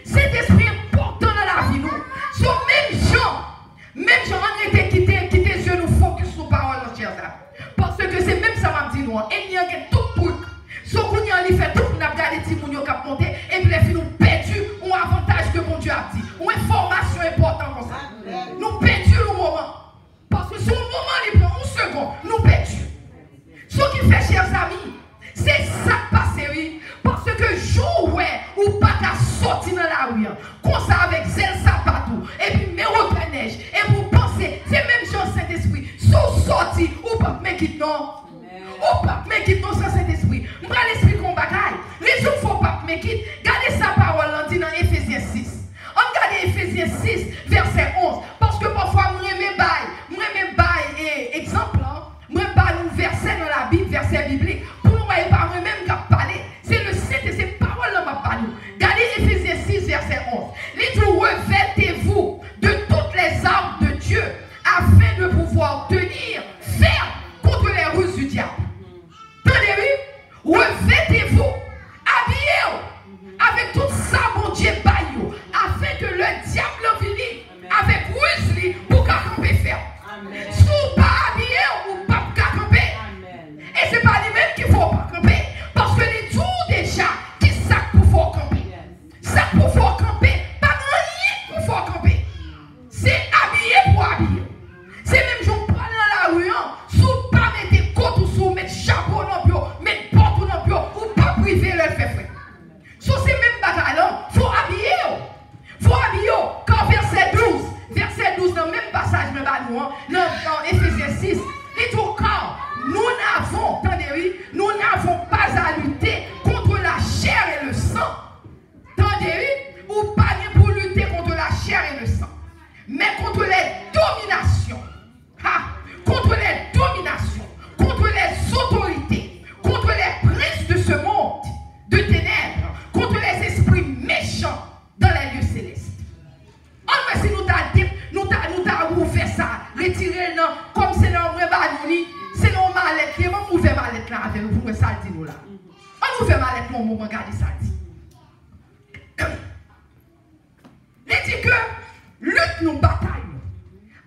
Cet esprit important dans la vie. So, même gens, on était quittés Dieu nous focus sur parole, chers amis. Parce que c'est même ça m'a dit nous. Et il y a tout pour. So, qu'on y a fait tout, on a regardé les petits mounions qui ont monté, et puis les filles nous perdu un avantage que mon Dieu a dit. Une information importante comme ça. Nous perdu le moment. Parce que sur le moment, il prend une seconde, nous perdu. Ce qui fait, chers amis, c'est ça qui passe, oui. Parce que jour où pas qu'à sortir dans la rue, comme ça avec zèle sapatou, et puis mes repères neige, et vous pensez, c'est même chose Saint-Esprit. Sous sorti, ou pas me quitte non. Ou pas me quitte non sans Saint-Esprit. Je vais l'expliquer comme bagaille. Les jours faut pas me quitte. Gardez sa parole dans Éphésiens 6. On regarde Éphésiens 6, verset 11. Parce que parfois, je me baille, exemple, je me baille un verset dans la Bible, verset biblique. Pour nous, je ne pas moi-même qui parler. C'est le Saint et ces paroles là m'a parlé. Regardez Éphésiens 6, verset 11. Il dit, revêtez-vous de toutes les armes de Dieu afin de pouvoir tenir ferme contre les ruses du diable. Entendez-vous? Revêtez-vous, habillez-vous avec tout ça, mon Dieu, baillot, afin que le diable vienne avec ruse pour camper ferme. Si vous pas habillé ou pas camper, et c'est pas lui-même qu'il faut pas camper, parce que les jours déjà, qui sac pour faire camper. Sac pour faire camper, pas rien pour faire camper. C'est habillé pour habiller. C'est même j'en parle dans la rue, si vous pas mettez côte ou sous, mettre chapeau dans le bureau, mettre porte dans le bureau, ou pas priver le fait frère. So c'est même bagaille là, faut habiller. Faut habiller. Quand verset 12 dans le même passage, dans Éphésiens 6, il dit quand nous n'avons pas à lutter contre la chair et le sang. Entendez-vous? Ou pas pour lutter contre la chair et le sang, mais contre les dominations. Contre les dominations, contre les autorités, contre les princes de ce monde de ténèbres, contre les esprits méchants dans les lieux célestes. En fait, si nous t'avons ouvert ça, retiré le nom, comme c'est dans le banouni, c'est dans le mallette, qui est ouvert mallette là avec nous, pour ça dit nous là. On ouvert mallette là, on va regarder ça dit. Il dit que lutte nous bataille.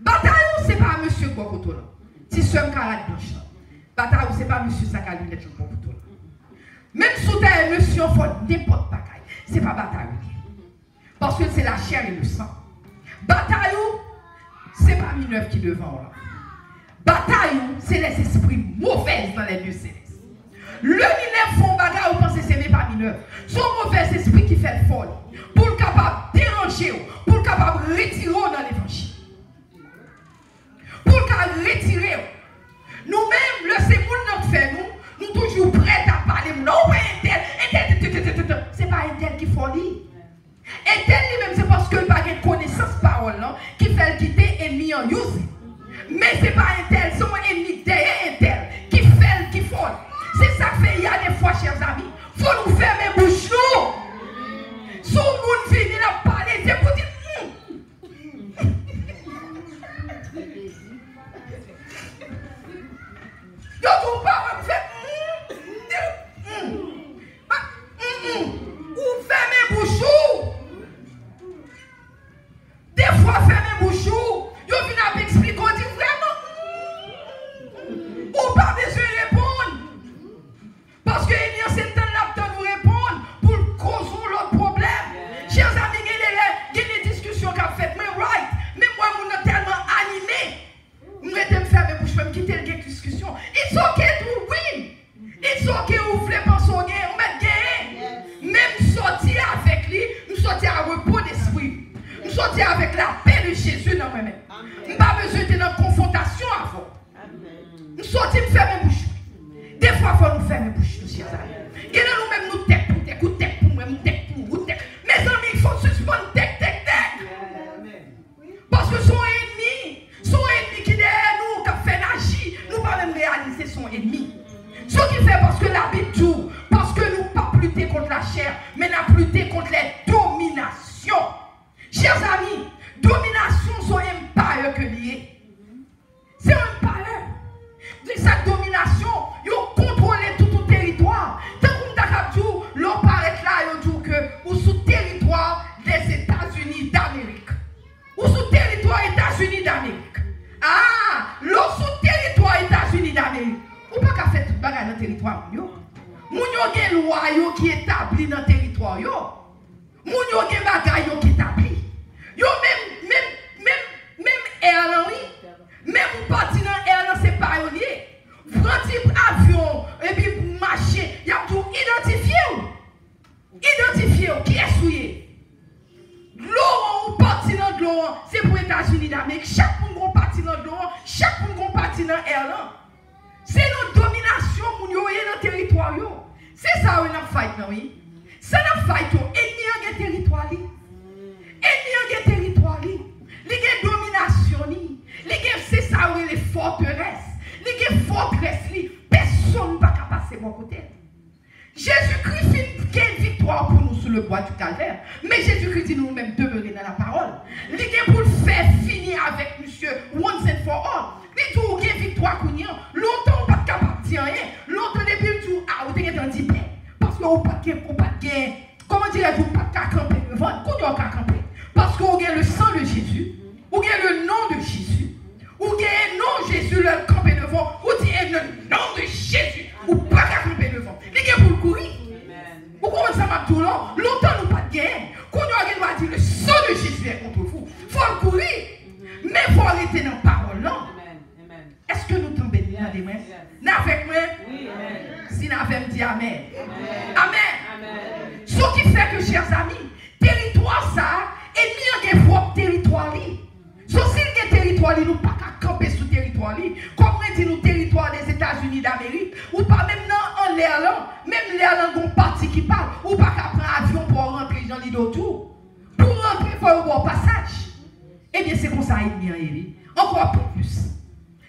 Bataille, c'est pas monsieur Bokoto là. Si seul caractère blanche. Bataille, c'est pas monsieur Sakali lunette Bokoto là. Même sous terre, monsieur, il faut n'importe bataille. C'est pas bataille. Parce que c'est la chair et le sang. Bataille, c'est pas Mineuf qui devant là. Bataille, c'est les esprits mauvais dans les lieux célestes. Le Mineuf font bagaille, vous pensez que c'est même pas Mineuf. Son mauvais esprit qui fait folle. Pour le capable de déranger, pour le capable de retirer dans l'évangile. Pour le capable de retirer. Nous-mêmes, le sémoul nous fait, nous toujours prêts à parler. Non, c'est pas un tel qui folie. Un tel lui-même, c'est parce que il n'a pas de connaissance parole qui fait le quitter et mis en use. Mais c'est pas un tel, c'est un ennemi derrière un tel qui fait le qui folle. C'est ça que fait, il y a des fois, chers amis, il faut nous fermer bouche nous. Si le monde vient à parler, c'est pour dire. Yo, tout pas, fait. Ou fermez bouche. Des fois, fermez bouche. Yo, viens expliquer, on dit vraiment. Ou pas besoin de répondre. Parce que il y a certains là nous répondre pour causer l'autre problème. Chers amis, il y a des discussions qu'a fait, mais right. Mais moi, je suis tellement animé. Je vais me fermer bouche, je vais me quitter la discussion. It's okay to win. It's okay, vous voulez penser au gain, on met gain. Même sortir avec lui, loi qui établit dans le territoire. Moun yo gen bagay yo qui établit. Yo même air même ou parti dans air c'est pas yo lié. Prends type avion et puis marcher, y a tout identifié. Identifié qui est souillé. L'eau ou parti dans l'eau, c'est pour les États-Unis d'Amérique. Chaque monde qui parti dans l'eau, chaque monde qui parti dans air. C'est notre domination moun yo dans le territoire. C'est ça où on a fight oui. Ça n'a fight ennemi en territoire li. Ennemi en territoire li. Li gen domination li. Li gen c'est ça où les forteresses. Li gen forteresse li. Personne pas capable passer bon côté. Jésus-Christ fait une victoire pour nous sur le bois du calvaire. Mais Jésus-Christ dit nous-mêmes demeurer dans la parole. Il est pour le faire finir avec monsieur once and for all. Il dit qu'il y a une victoire qu'on y a. Longtemps on pas capable de dire rien. Longtemps depuis le jour ah vous êtes en dit parce que vous pas de comment dirais-vous pas de camper devant. Qu'on doit camper parce que vous avez le sang de Jésus. Vous avez le nom de Jésus. Vous avez le nom de Jésus le camper devant. Vous dites le nom de Jésus. Ou pas camper devant. Il est pour le courir. Vous comprenez ça m'a tout long. Longtemps nous pas de guerre. Qu'on doit dire le sang de Jésus est contre vous. Il faut le courir. Mais il faut arrêter dans la parole là. Est-ce que nous tombons dans les mains? N'avec moi? Si nous avons dit Amen. Amen. Ce qui fait que, chers amis, territoire ça, ennemi a un propre territoire. Si il y a un territoire, nous ne pouvons pas camper sur le territoire. Comme on dit, nous territoire des États-Unis d'Amérique, ou pas même dans l'air là, même l'air là, une partie qui parle, ou pas qu'à prendre avion pour rentrer dans l'île autour. Pour rentrer, il faut avoir passage. Eh bien, c'est comme ça, ennemi. Encore plus.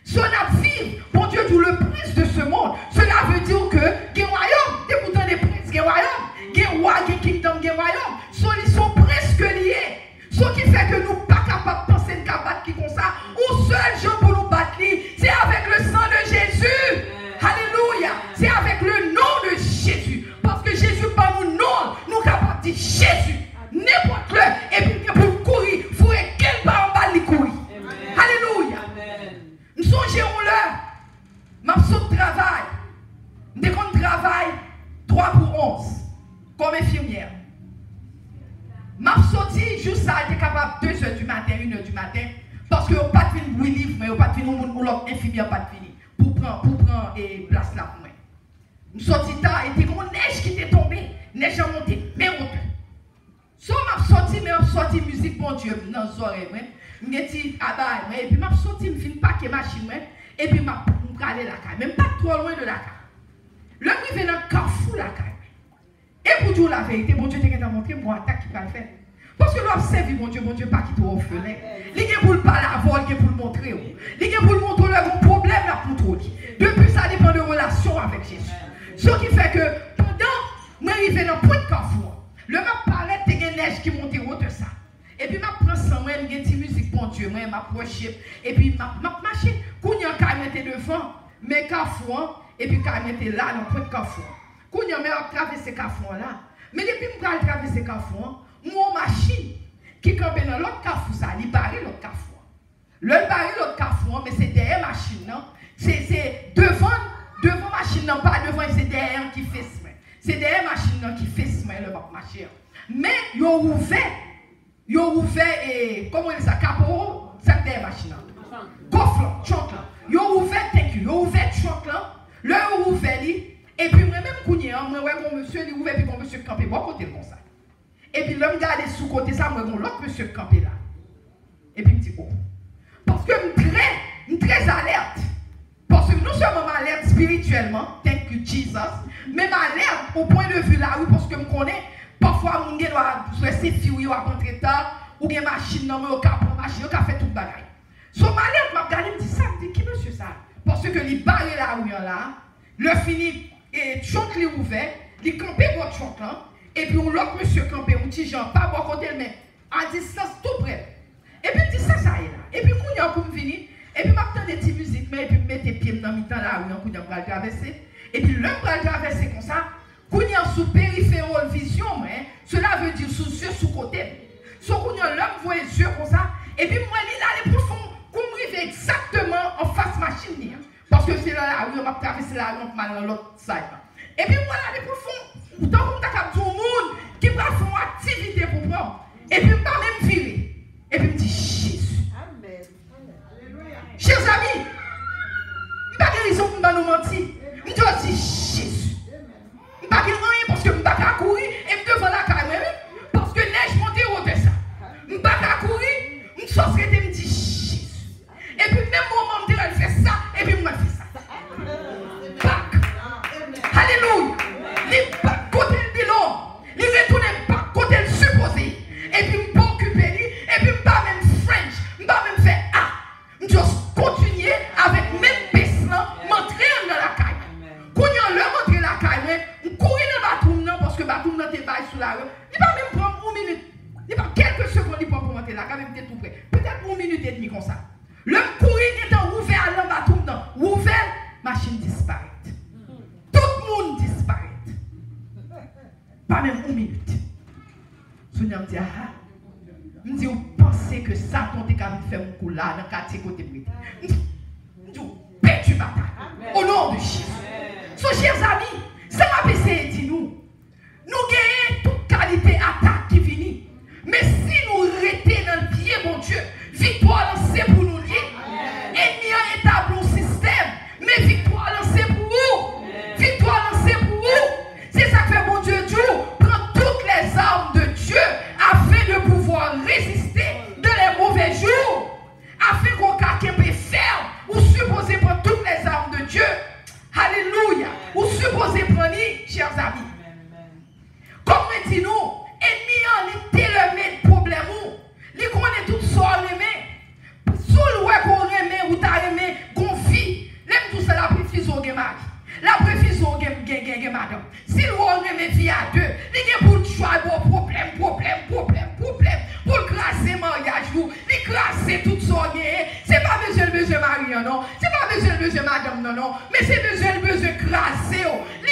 Si on a vivre, bon Dieu, tout le prince de ce monde, cela veut dire que, il y a un royaume, et pourtant des princes, il y a un royaume, il y a un roi, il y a un kingdom, il y a un royaume, ils sont presque liés. Ce qui fait que nous ne sommes pas capables de penser de battre qui comme ça, ou seul gens pour nous battre, c'est avec le sang de Jésus. Alléluia. C'est avec le nom de Jésus. Parce que Jésus, par nous, non, nous sommes capables de dire Jésus, n'importe le, et puis pour courir, il faut quel pas en bas de courir. Alléluia. Nous songeons là, ma saute travail. Dès qu'on travaille 3 pour 11, comme infirmière. Ma sortie, juste ça, j'étais capable 2 h du matin, 1 h du matin, parce que je n'ai pas fini de livre, mais je n'ai pas fini de l'autre infirmière, pas fini, pour prendre place là pour moi. Je suis sorti tard, et il y a une neige qui était tombée, neige a monté, mais on peut. So, je suis sorti musique, bon Dieu, dans les oreilles, je me dit, ah bah, et puis je suis sorti, je suis paquet machine, et puis je suis allé la caille, même pas trop loin de la caille. Le privé dans le carrefour la caille. Et pour dire la vérité, bon Dieu t'a montré pour attaque qui va le faire. Parce que l'observe, bon Dieu, pas qui t'a offert. Il est pour le parler à vol, il est pour le montrer. Il est pour le montrer le problème là pour toi. Depuis ça dépend de relation avec Jésus. Ce qui fait que pendant, moi arrivé dans le point de carrefour, le m'a paraît que des neige qui monte haut de ça. Et puis je prends ça, moi, je petite musique, bon Dieu, moi, je m'approche, et puis je marche, quand il y a un carré devant, mais carrefour, et puis carré là, dans le point de carrefour. Quand il y a un traversé carrefour là, mais depuis que je traverse carrefour, mon machine qui campe dans l'autre carrefour, ça, il barre l'autre carrefour. Le barre l'autre carrefour, mais c'est derrière machine, non? C'est devant machine, non, pas devant, c'est derrière qui fait ce. C'est derrière machine, non, qui fait ce, le machine. Mais, ils ont ouvert, et comment on dit ça, capot, c'est derrière machine. Coffre là, choc là. Ils ont ouvert, ils ont ouvert choc là, le ouvert, et puis moi-même, moi, monsieur, il ouvert, puis mon monsieur campé, bon côté comme ça. Et puis l'homme regarde sous côté ça, moi, l'autre monsieur campé là. Et puis, il me dit, oh. Parce que je suis très alerte. Parce que nous sommes alerte spirituellement, thank you Jesus, mais alerte au point de vue là, oui, parce que je connais, parfois, mon gars doit rester fille, ou à rentrer tard, ou bien machine, non, mais au cas pour machine, au cas fait tout le bagage. So, ma alerte m'a regardé, me dit ça, me dit, qui monsieur ça? Parce que les barres là, où là, le fini, et chante les ouvert, il campait votre chante là, et puis l'autre monsieur campait, un petit Jean, pas bon côté, mais à distance tout près. Et puis il dit ça est là. Et puis quand il y a comme fini, et puis m'attend des petites musiques, mais et puis mettre les pieds dans le temps là, où il y a un traverser. Et puis l'homme va traverser comme ça, quand il y a sous périphéral vision, cela veut dire sous yeux, sous côté. Sauf quand il y a l'homme voit les yeux comme ça, et puis moi il a les profond, comme il fait exactement en face machine. Parce que c'est là où on va traverser la rampe dans l'autre side. Et puis voilà, les profonds, non. Et puis, pas même viré. Et puis, me dit Jésus. Amen. Chers amis, je n'ai pas de raison pour nous mentir. Je dois dire Jésus. Je n'ai pas de rien parce que je ne peux pas courir et je devant la caméra. Parce que neige monte au de ça. Je ne peux pas courir, je me suis et me dit Jésus. Et puis, même moment, je fait ça, et puis, moi, je fais ça. Bac. Alléluia. Les bacs côté le bilan. Les retourner pas côté le supposé. Et puis, je me occuper, et puis, je ne pas même French. Je ne pas même faire A. Je dois continuer avec même baissement, m'entrer dans la caille. Quand on le montre la caille, on courir dans le bateau parce que le bateau est bail sous la rue. Il va même prendre 1 minute. Il va quelques secondes pour monter la caille, même tout près. Peut-être 1 minute et demie comme ça. Le courir étant ouvert dans le bateau, ouvert, machine disparaît. Tout le monde disparaît. Pas même 1 minute. Sonia me dit, ah, je me dis, vous pensez que ça, quand tu as fait un coup là, dans le quartier côté de je dis, perdu bataille. Au nom de Jésus. So, chers amis, ça m'a essayé de nous. Nous gagnons toute qualité attaque qui finit. Mais si nous restons dans le pied, mon Dieu, victoire lancée pour nous lier. Ennemi a établi un système. Mais victoire lancée pour vous. Victoire lancée pour vous. C'est ça que fait mon Dieu Dieu. Prends toutes les armes de Dieu afin de pouvoir résister dans les mauvais jours. Afin qu'on peut faire ou supposer prendre toutes les armes de Dieu. Alléluia. Ou supposer prendre, chers amis. Comme on dit nous, ennemi en était le problème. Il connaît tout ça, mais sous le ouais qu'on remet ou t'as remet, qu'on vit, l'aime tout ça, la préfise au gamage. La préfise au madame. Si le remet vie à deux, il y a pour le choix, problème, pour classer mariage, il classer tout ça. C'est pas monsieur Marie, non. C'est pas monsieur madame, non. Mais c'est monsieur classer.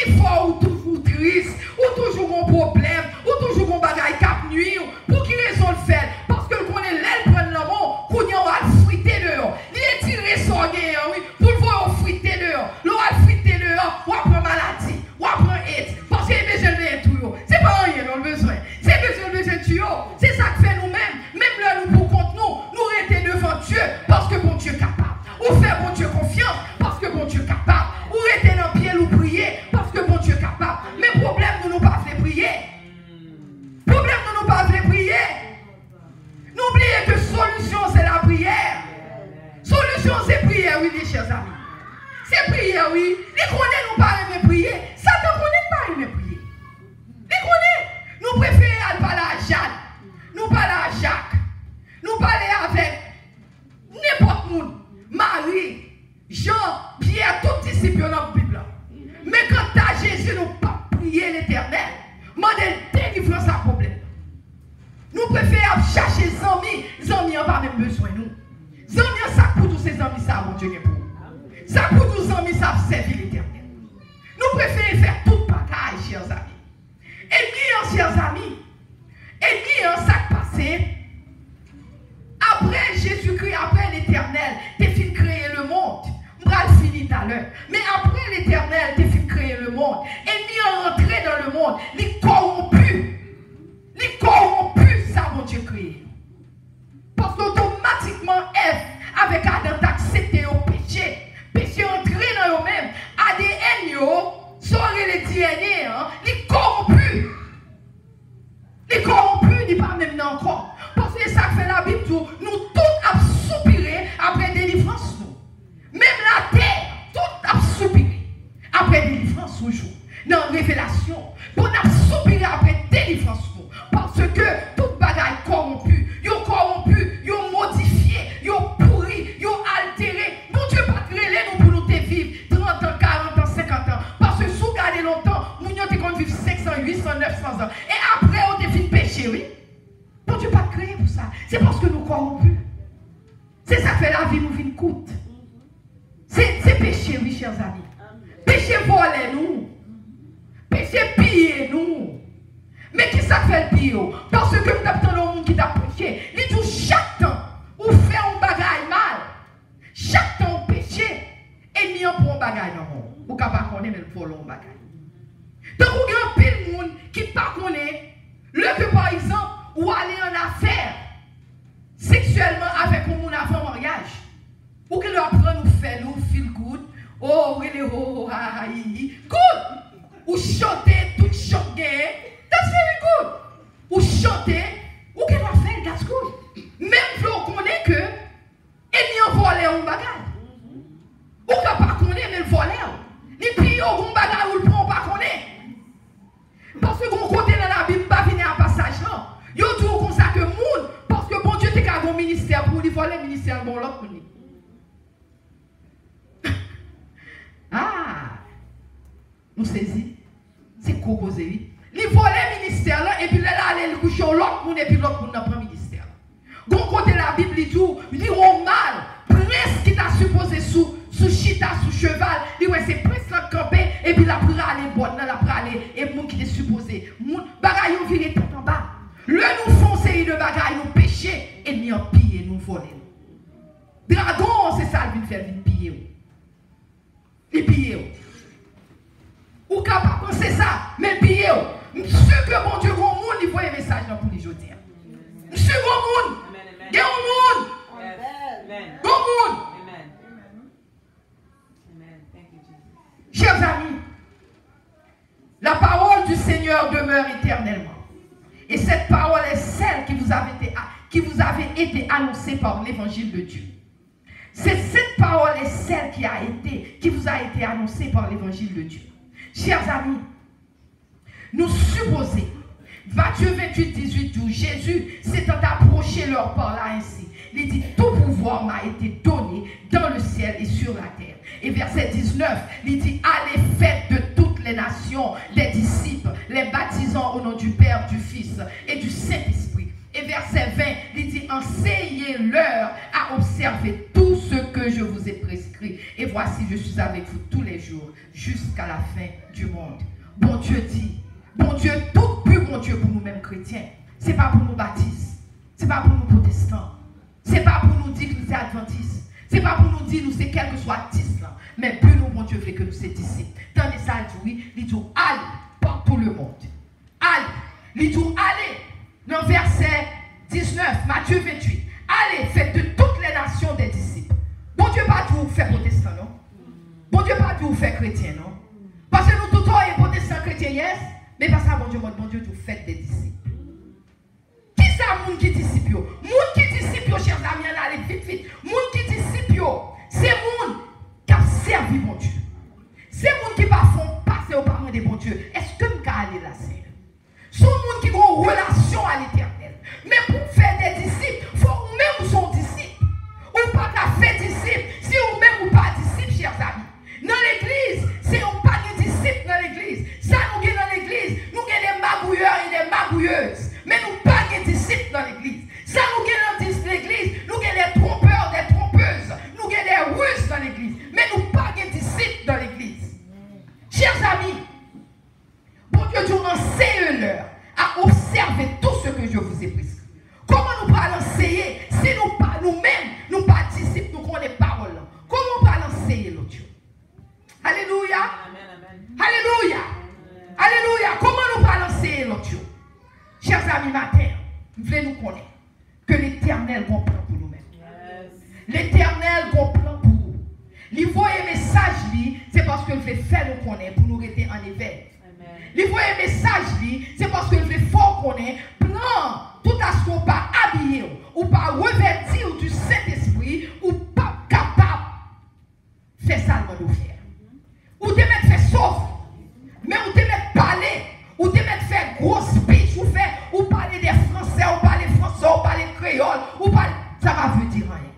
Il faut ou toujours triste, ou toujours un problème, ou toujours un bagage cap nuit. Pour qui raison le faire? Parce que qu'on est l'aile prendre l'amour, qu'on y a frité dehors. Il est tiré son oui, pour le voir frité dehors. L'on a frité dehors, ou après maladie, ou après AIDS. Parce que les besoins de tout. C'est pas rien, non, le besoin. C'est besoin de tuyau. C'est ça que fait nous-mêmes. Même là, nous pour contre nous restons devant Dieu parce que bon Dieu est capable. Ou faire bon Dieu confiance parce que bon Dieu est capable. Ou rester dans le pied ou prier parce que bon Dieu est capable. Mais problème, nous pas voulons prier. Problème, nous pas voulons prier. N'oubliez que solution, c'est la prière. Solution, c'est prière, oui, mes chers amis. C'est prière, oui. Les connaît, nous pas aimer prier. Satan connaît pas aimer prier. Les connaît. Nous préférons aller parler à Jeanne. Nous parler à Jacques. Nous parler avec n'importe qui. Marie, Jean, Pierre, tous les disciples dans la Bible. Mais quand à Jésus, nous pas prier l'Éternel. Demander délivrance à problème. Nous préférons chercher les amis. Les amis n'ont pas même besoin de nous. Les amis, ça pour tous ces amis, ça, mon Dieu, pour nous. Ça pour tous les amis, ça servir l'Éternel. Nous préférons faire tout bagaille, chers amis. Et bien, chers amis, et bien, ça passé. Après Jésus-Christ, après l'Éternel, t'es fini de créer le monde. On va le finir tout à l'heure. Mais après l'Éternel, t'es fini de créer le monde. Et mis en entrée dans le monde, les corrompus. Les corrompus, ça, mon Dieu créé. Parce qu'automatiquement, Ève, avec Adam, t'as accepté au péché. Péché entré dans eux-mêmes. ADN, saurait les DNA, les corrompus. Les corrompus, ils pas même encore. Parce que ça fait la Bible, nous tous à soupirer après délivrance. Même la terre, tout a soupiré après délivrance toujours. Dans la révélation, on a soupiré après délivrance. Parce que toute bagaille corrompue, ils modifié, ils pourri, ils altéré. Bon Dieu, pas créé nous pour nous vivre 30 ans, 40 ans, 50 ans. Parce que si vous regardez longtemps, nous avons vivre 500, 800, 900 ans. Et après, on définit péché, oui. Bon Dieu, pas créé pour ça. C'est parce que nous corrompus. C'est ça que fait la vie nous vient coûte. C'est péché, oui, chers amis. Péché voler nous. Péché piller nous. Mais qui ça fait le pire? Parce que nous avons un monde qui t'a péché. Il dit chaque temps, ou fait un bagaille mal. Chaque temps, on péché. Et mis en pour un bagaille dans le monde. Ou qu'à pas connaître, mais le voler un bagaille. Donc, il y a un pile de monde qui ne pas connaît. Le que par exemple, ou aller en affaire sexuellement avec un monde avant mariage. Ou que leur prend nous fait nous feel good. Oh, really, oh, ah, good. Ou chanter tout chanter. That's very good. Ou chanter, ou que leur faire that's good. Même si on connaît que il n'y a volé un bagage. Ou qu'on pas connaît mais le volé. Ni puis on bagage ou le prend pas connaît. Parce que qu'on côté dans la Bible pas venir un passage là. Yo dit comme ça que monde parce que bon Dieu t'es qu'un bon ministère pour lui voler ministère bon l'autre pour lui. Ah, nous saisit. C'est quoi causer? Il vole le ministère là et puis là aller le coucher l'autre monde et puis l'autre monde n'a pas ministère. Gon côté la Bible dit tout, il dit on mal, prince qui t'a supposé sous chita sous cheval, il ouais c'est prince là campé et puis la pour aller bonne là pour aller et monde qui est supposé, monde bagaille on virer tête en bas. Le nous font série de bagaille nous péché et ni en piller nous voler. Dragon c'est ça il faire piller. Il piller. Ou capable penser ça, mais piller. Monsieur que bon Dieu, bon monde, il voit un message pour les jeudi. Monsieur bon monde, il y a un monde. Bon monde. Chers amis, la parole du Seigneur demeure éternellement. Et cette parole est celle qui vous avait été annoncée par l'évangile de Dieu. Cette parole est celle qui vous a été annoncée par l'évangile de Dieu. Chers amis, nous supposons, Matthieu 28, 18, 12, Jésus s'étant approché leur par là ainsi. Il dit, tout pouvoir m'a été donné dans le ciel et sur la terre. Et verset 19, il dit, allez faites de toutes les nations des disciples, les baptisant au nom du Père, du Fils et du Saint-Esprit. Et verset 20, il dit, enseignez-leur à observer tout ce que je vous ai prescrit. Et voici, je suis avec vous tous les jours, jusqu'à la fin du monde. Bon Dieu dit, bon Dieu, tout plus bon Dieu pour nous-mêmes chrétiens. Ce n'est pas pour nous baptistes, ce n'est pas pour nous protestants, ce n'est pas pour nous dire que nous sommes adventistes, ce n'est pas pour nous dire que nous sommes quel que soit artistes, mais plus nous, bon Dieu, veut que nous sommes disciples. Tandis ça, il dit, allez par tout le monde. Allez, il dit, allez. Dans verset 19, Matthieu 28. Allez, faites de toutes les nations des disciples. Bon Dieu pas tout faire protestant, non? Bon Dieu pas tout faire chrétien, non? Parce que nous tout le temps sommes protestants chrétiens, yes? Mais pas ça, bon Dieu tout fait des disciples. Qui ça, moun qui disciple? Moun qui disciple, chers amis, allez vite. Moun qui disciple, c'est moun qui a servi bon Dieu. C'est moun qui va font passer au parlement des bon Dieu. Est-ce que nous allons aller là, c'est? Sont monde qui ont une relation à l'éternel. Mais pour faire des disciples, il faut ou même son disciple. Ou pas qu'à faire disciple, si ou même ou pas disciple, chers amis. Dans l'église, si on pas de disciples dans l'église, ça nous gagne dans l'église, nous gagne des magouilleurs et des magouilleuses. Mais nous pas de disciples dans l'église. Ça nous gagne dans l'église, nous gagne des trompeurs, des trompeuses, nous gagne des ruses dans l'église. Mais nous pas de disciples dans l'église. Chers amis, bon Dieu, nous enseigne-leur à observer tout ce que je vous ai prescrit. Comment nous pouvons enseigner si nous-mêmes, nous pas disciples, nous connaissons pas parole? Comment on peut enseigner l'autre? Alléluia. Alléluia. Alléluia. Comment nous pouvons enseigner l'autre? Chers amis, matin, nous voulons nous connaître que l'Éternel comprend pour nous-mêmes. L'Éternel comprend pour nous. Il voit un message, c'est parce qu'il veut faire nous connaître pour nous rester en éveil. Il voit un message, c'est parce qu'il veut fort connaître, plan, tout à ce qu'on pas habillé, ou pas revêtir du Saint-Esprit, ou pas capable de faire ça le faire. Ou de mettre faire sauf, mais ou de mettre parler, ou de mettre faire gros speech, ou parler des Français, ou parler français, ou parler créole, ou parler. Ça va veut dire rien.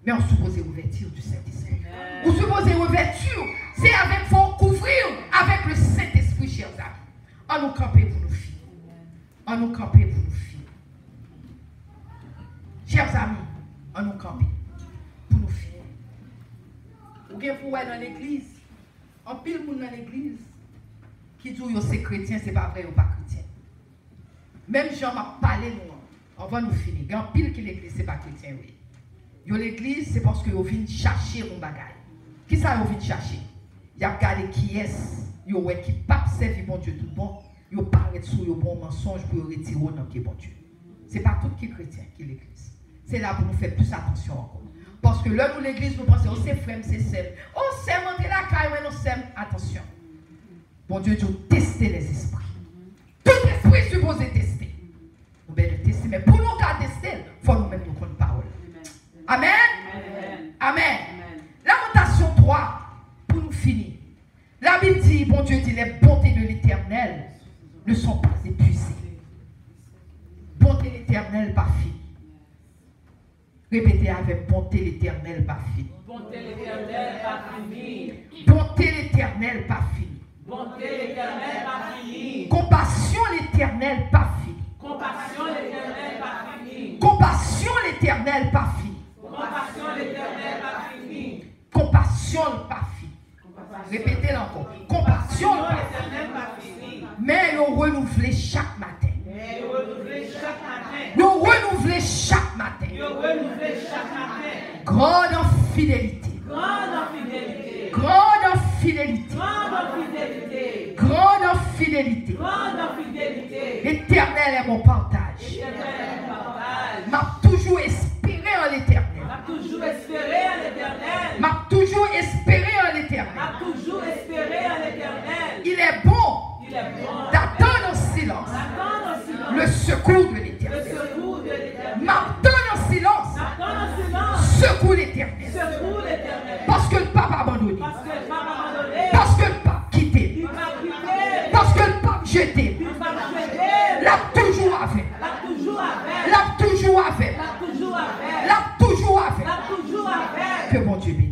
Mais on suppose revêtir du Saint-Esprit. Ou suppose revêtir, c'est avec, faut couvrir avec le Saint-Esprit, chers amis. On nous camper pour nous filles. On nous camper pour nous filles. Chers amis, on nous camper pour nous filles. Ou bien pour aller dans l'église, en pile monde dans l'église qui dit que c'est chrétien, c'est pas vrai ou pas chrétien. Même Jean m'a parlé nous, on va nous finir. Il y a un pile qui l'église, c'est pas chrétien, oui. Yo l'église, c'est parce que vous venez chercher mon bagage. Qui ça vous venez chercher? Il y a regardé qui est. Yo ouais qui pas servi bon Dieu tout bon, yo paraît sur yo bon mensonge pour retirer dans qui bon Dieu. Ce n'est pas tout qui est chrétien qui est l'église. C'est là pour nous faire plus attention encore. Parce que là, nous, l'église, nous pensons, oh, c'est frère, c'est sème. Oh, sème, on est là, car nous sème. Attention. Bon Dieu dit, tester les esprits. Tout esprit est supposé tester. Nous devons tester, mais pour nous qu'à tester, il faut nous-mêmes nous connaître parole. Amen. Amen. Lamentation 3, pour nous finir. La Bible dit, bon Dieu dit, les bontés de l'Éternel ne sont pas épuisées. Bonté l'Éternel pas finie. Répétez avec bonté l'Éternel pas finie. Bonté l'Éternel pas finie. Bonté l'Éternel pas finie. Bonté l'Éternel pas finie. Compassion l'Éternel pas finie. Compassion l'Éternel pas finie. Compassion l'Éternel pas finie. Compassion l'Éternel pas finie. Compassion pas finie. Répétez-le encore. Compassion pas l'Éternel pas finie. Mais nous renouveler chaque matin. Mais nous renouveler chaque matin. Nous renouveler chaque matin. Nous renouveler chaque matin. Grande en fidélité. Grande en fidélité. Grande en fidélité. Grande en fidélité. Grande en fidélité. Grande en fidélité. L'Éternel est mon partage. L'Éternel est mon partage. M'a toujours espéré en l'Éternel. M'a toujours espéré en l'Éternel. M'a toujours espéré en l'Éternel. M'a toujours espéré en l'Éternel. Il est bon Il est bon d'attendre en silence d'attendre en silence le secours de le l'Éternel. secours de l'Éternel. M'attendre en silence D'attendre en silence secours l'Éternel. secours l'Éternel. Parce que le pape a abandonné. Parce que le pape a abandonné. Parce que le pape quitté. Il m'a quitté. Parce que le pape jeté. Il m'a jeté. L'a toujours avec. L'a toujours avec. L'a toujours avec. L'a toujours avec. L'a toujours avec. L'a toujours avec. Que bon Dieu bénisse.